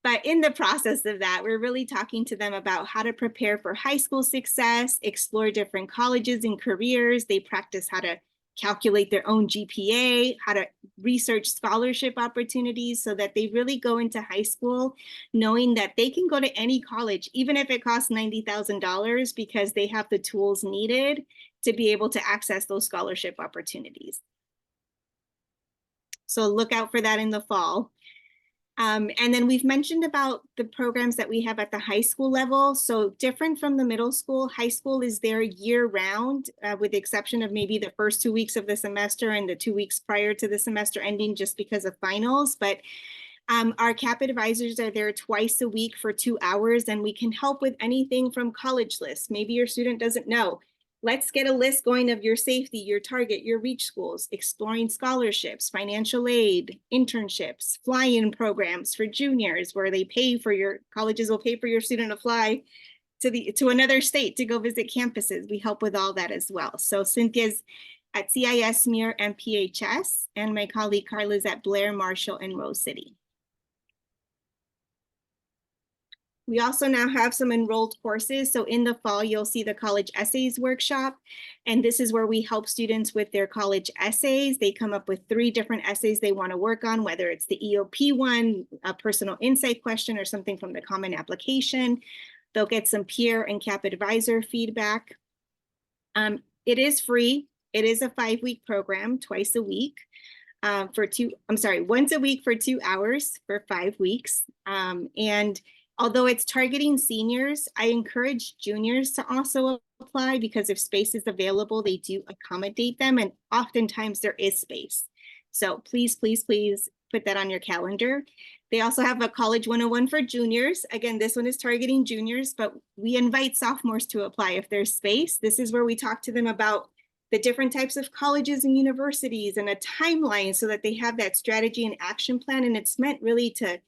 But in the process of that, we're really talking to them about how to prepare for high school success, explore different colleges and careers. They practice how to calculate their own GPA, how to research scholarship opportunities so that they really go into high school knowing that they can go to any college, even if it costs $90,000, because they have the tools needed to be able to access those scholarship opportunities. So look out for that in the fall. And then we've mentioned about the programs that we have at the high school level. So different from the middle school, high school is there year round, with the exception of maybe the first 2 weeks of the semester and the 2 weeks prior to the semester ending just because of finals. But our CAP advisors are there twice a week for 2 hours, and we can help with anything from college lists. Maybe your student doesn't know. Let's get a list going of your safety, your target, your reach schools, exploring scholarships, financial aid, internships, fly-in programs for juniors where they pay for your colleges will pay for your student to fly to another state to go visit campuses. We help with all that as well. So Cynthia's at CIS, MIR, and PHS, and my colleague Carla's at Blair, Marshall, and Rose City. We also now have some enrolled courses. So in the fall, you'll see the college essays workshop. And this is where we help students with their college essays. They come up with 3 different essays they want to work on, whether it's the EOP one, a personal insight question, or something from the common application. They'll get some peer and CAP advisor feedback. It is free. It is a 5-week program, twice a week. Once a week for 2 hours for 5 weeks. And although it's targeting seniors, I encourage juniors to also apply because if space is available, they do accommodate them, and oftentimes there is space. So please, please, please put that on your calendar. They also have a College 101 for juniors. Again, this one is targeting juniors, but we invite sophomores to apply if there's space. This is where we talk to them about the different types of colleges and universities and a timeline so that they have that strategy and action plan. And it's meant really to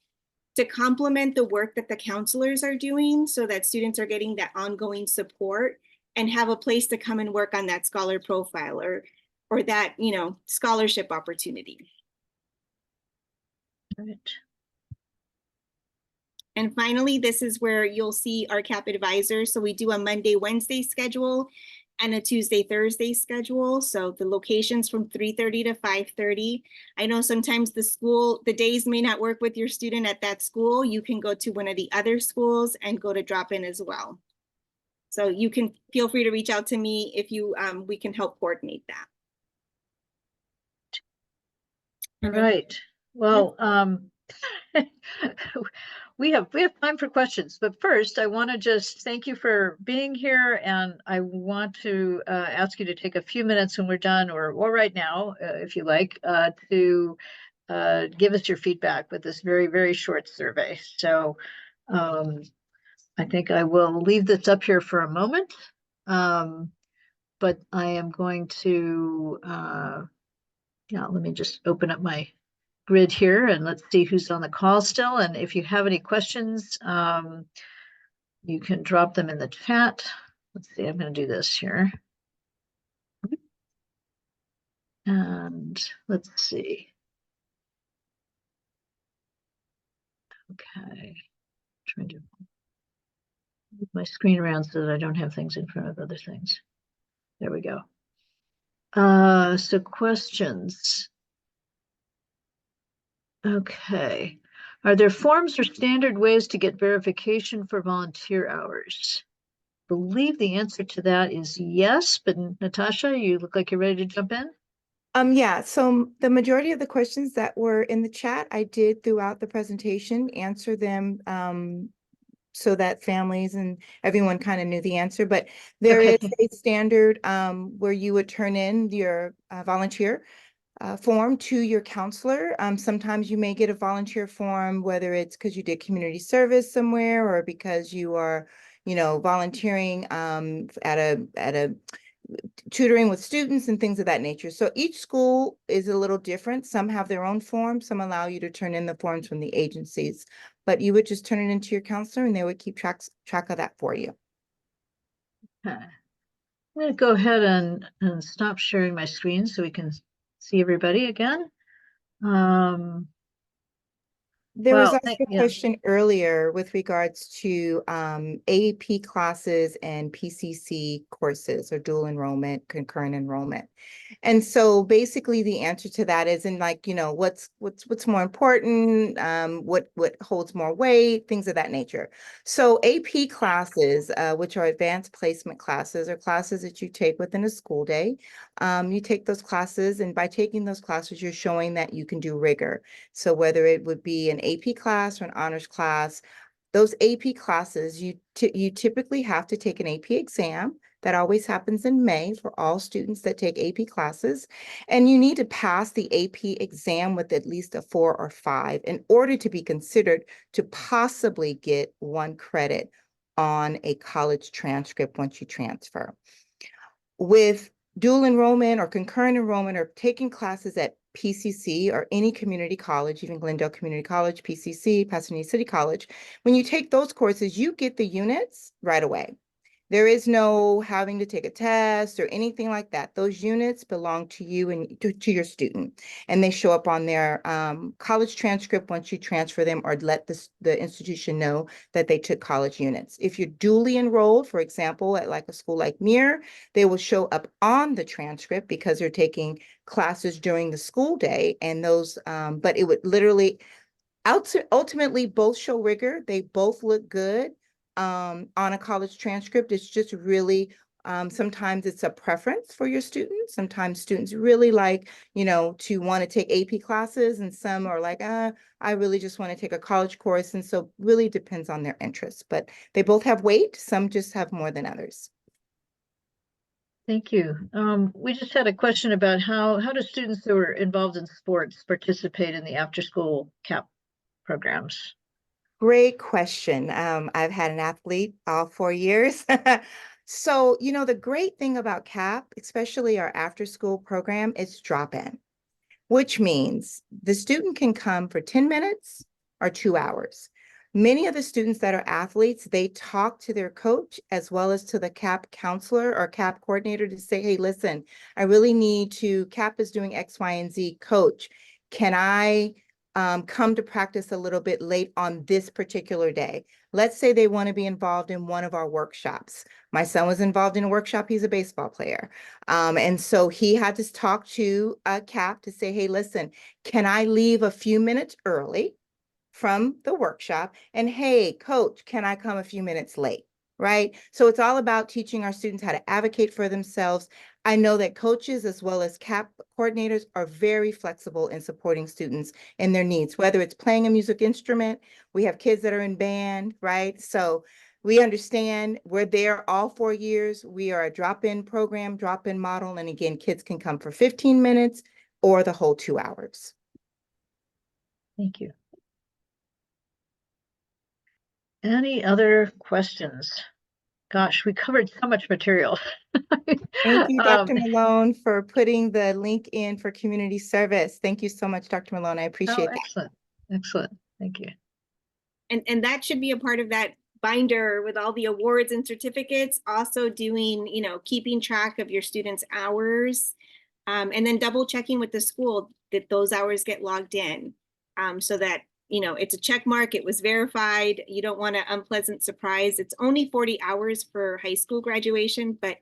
complement the work that the counselors are doing so that students are getting that ongoing support and have a place to come and work on that scholar profile or that, scholarship opportunity. Right. And finally, this is where you'll see our CAP advisors. So we do a Monday, Wednesday schedule and a Tuesday, Thursday schedule. So the locations from 3:30 to 5:30. I know sometimes the days may not work with your student at that school. You can go to one of the other schools and go to drop in as well. So you can feel free to reach out to me if we can help coordinate that. All right. Well, we have time for questions, but first I want to just thank you for being here, and I want to ask you to take a few minutes when we're done, or right now, if you like, to give us your feedback with this very, very short survey. So I think I will leave this up here for a moment, but I am going to, let me just open up my grid here and let's see who's on the call still. And if you have any questions, you can drop them in the chat. Let's see, I'm going to do this here. And let's see. Okay. Trying to move my screen around so that I don't have things in front of other things. There we go. So questions. Okay. Are there forms or standard ways to get verification for volunteer hours? I believe the answer to that is yes, but Natasha, you look like you're ready to jump in. Yeah, so the majority of the questions that were in the chat, I did throughout the presentation answer them so that families and everyone kind of knew the answer. But there is a standard where you would turn in your volunteer form to your counselor. Sometimes you may get a volunteer form, whether it's because you did community service somewhere or because you are, volunteering at a tutoring with students and things of that nature. So each school is a little different. Some have their own forms. Some allow you to turn in the forms from the agencies, but you would just turn it into your counselor and they would keep track of that for you. Okay. I'm going to go ahead and stop sharing my screen so we can see everybody again. There was Wow, also a question earlier with regards to AP classes and PCC courses or dual enrollment, concurrent enrollment. And so basically the answer to that is in what's more important, what holds more weight, things of that nature. So AP classes, which are advanced placement classes, are classes that you take within a school day. You take those classes, and by taking those classes, you're showing that you can do rigor. So whether it would be an AP class or an honors class, those AP classes, you typically have to take an AP exam. That always happens in May for all students that take AP classes. And you need to pass the AP exam with at least a 4 or 5 in order to be considered to possibly get 1 credit on a college transcript once you transfer. With dual enrollment or concurrent enrollment or taking classes at PCC or any community college, even Glendale Community College, PCC, Pasadena City College, when you take those courses, you get the units right away. There is no having to take a test or anything like that. Those units belong to you and to your student, and they show up on their college transcript once you transfer them or let the institution know that they took college units. If you're dually enrolled, for example, at like a school like Muir, they will show up on the transcript because they're taking classes during the school day, and those, but it would literally, ultimately both show rigor. They both look good on a college transcript. It's just really, sometimes it's a preference for your students. Sometimes students really like, to want to take AP classes, and some are like, I really just want to take a college course. And so really depends on their interests, but they both have weight. Some just have more than others. Thank you. We just had a question about how do students who are involved in sports participate in the after-school CAP programs? Great question. I've had an athlete all 4 years. So, the great thing about CAP, especially our after-school program, is drop-in, which means the student can come for 10 minutes or 2 hours. Many of the students that are athletes, they talk to their coach as well as to the CAP counselor or CAP coordinator to say, hey, listen, I really need to, CAP is doing X, Y, and Z. Coach, can I come to practice a little bit late on this particular day? Let's say they want to be involved in one of our workshops. My son was involved in a workshop. He's a baseball player. And so he had to talk to a CAP to say, hey, listen, can I leave a few minutes early from the workshop? And hey, coach, can I come a few minutes late? Right? So it's all about teaching our students how to advocate for themselves. I know that coaches as well as CAP coordinators are very flexible in supporting students in their needs, whether it's playing a music instrument. We have kids that are in band, right? So we understand we're there all 4 years. We are a drop-in program, drop-in model. And again, kids can come for 15 minutes or the whole 2 hours. Thank you. Any other questions? Gosh, we covered so much material. Thank you, Dr. Um, Malone, for putting the link in for community service. Thank you so much, Dr. Malone. I oh, appreciate that. excellent. Excellent. Thank you. And that should be a part of that binder with all the awards and certificates, also doing, you know, keeping track of your students' hours, and then double checking with the school that those hours get logged in, so that, you know, it's a check mark, it was verified. You don't want an unpleasant surprise. It's only 40 hours for high school graduation, but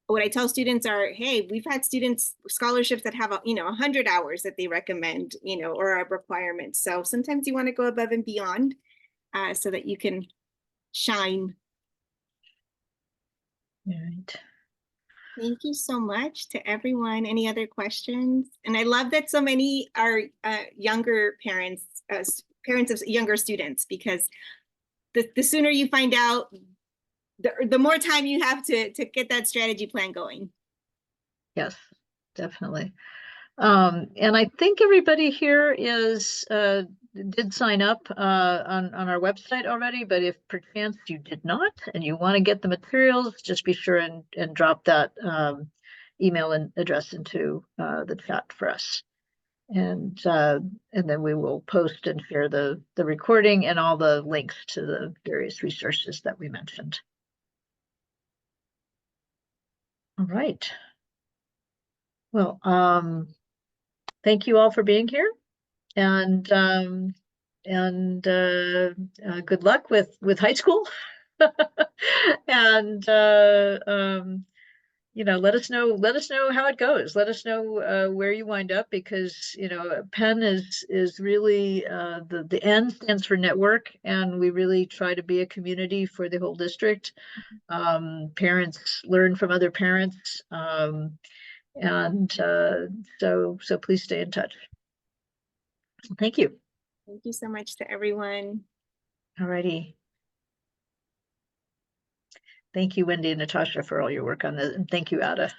what I tell students are, hey, we've had students scholarships that have, you know, 100 hours that they recommend, you know, or a requirement. So sometimes you want to go above and beyond, so that you can shine. All right. Thank you so much to everyone. Any other questions? And I love that so many are younger parents, parents of younger students, because the sooner you find out, the more time you have to get that strategy plan going. Yes, definitely. And I think everybody here did sign up on our website already, but if perchance you did not and you want to get the materials, just be sure and drop that email and address into the chat for us. And then we will post and share the recording and all the links to the various resources that we mentioned. All right. Well, thank you all for being here, and good luck with high school. And you know, let us know how it goes. Let us know where you wind up, because you know, Penn is really the N stands for network, and we really try to be a community for the whole district. Parents learn from other parents. And so please stay in touch. Thank you. Thank you so much to everyone. All righty. Thank you, Wendy and Natasha, for all your work on this. And thank you, Ada.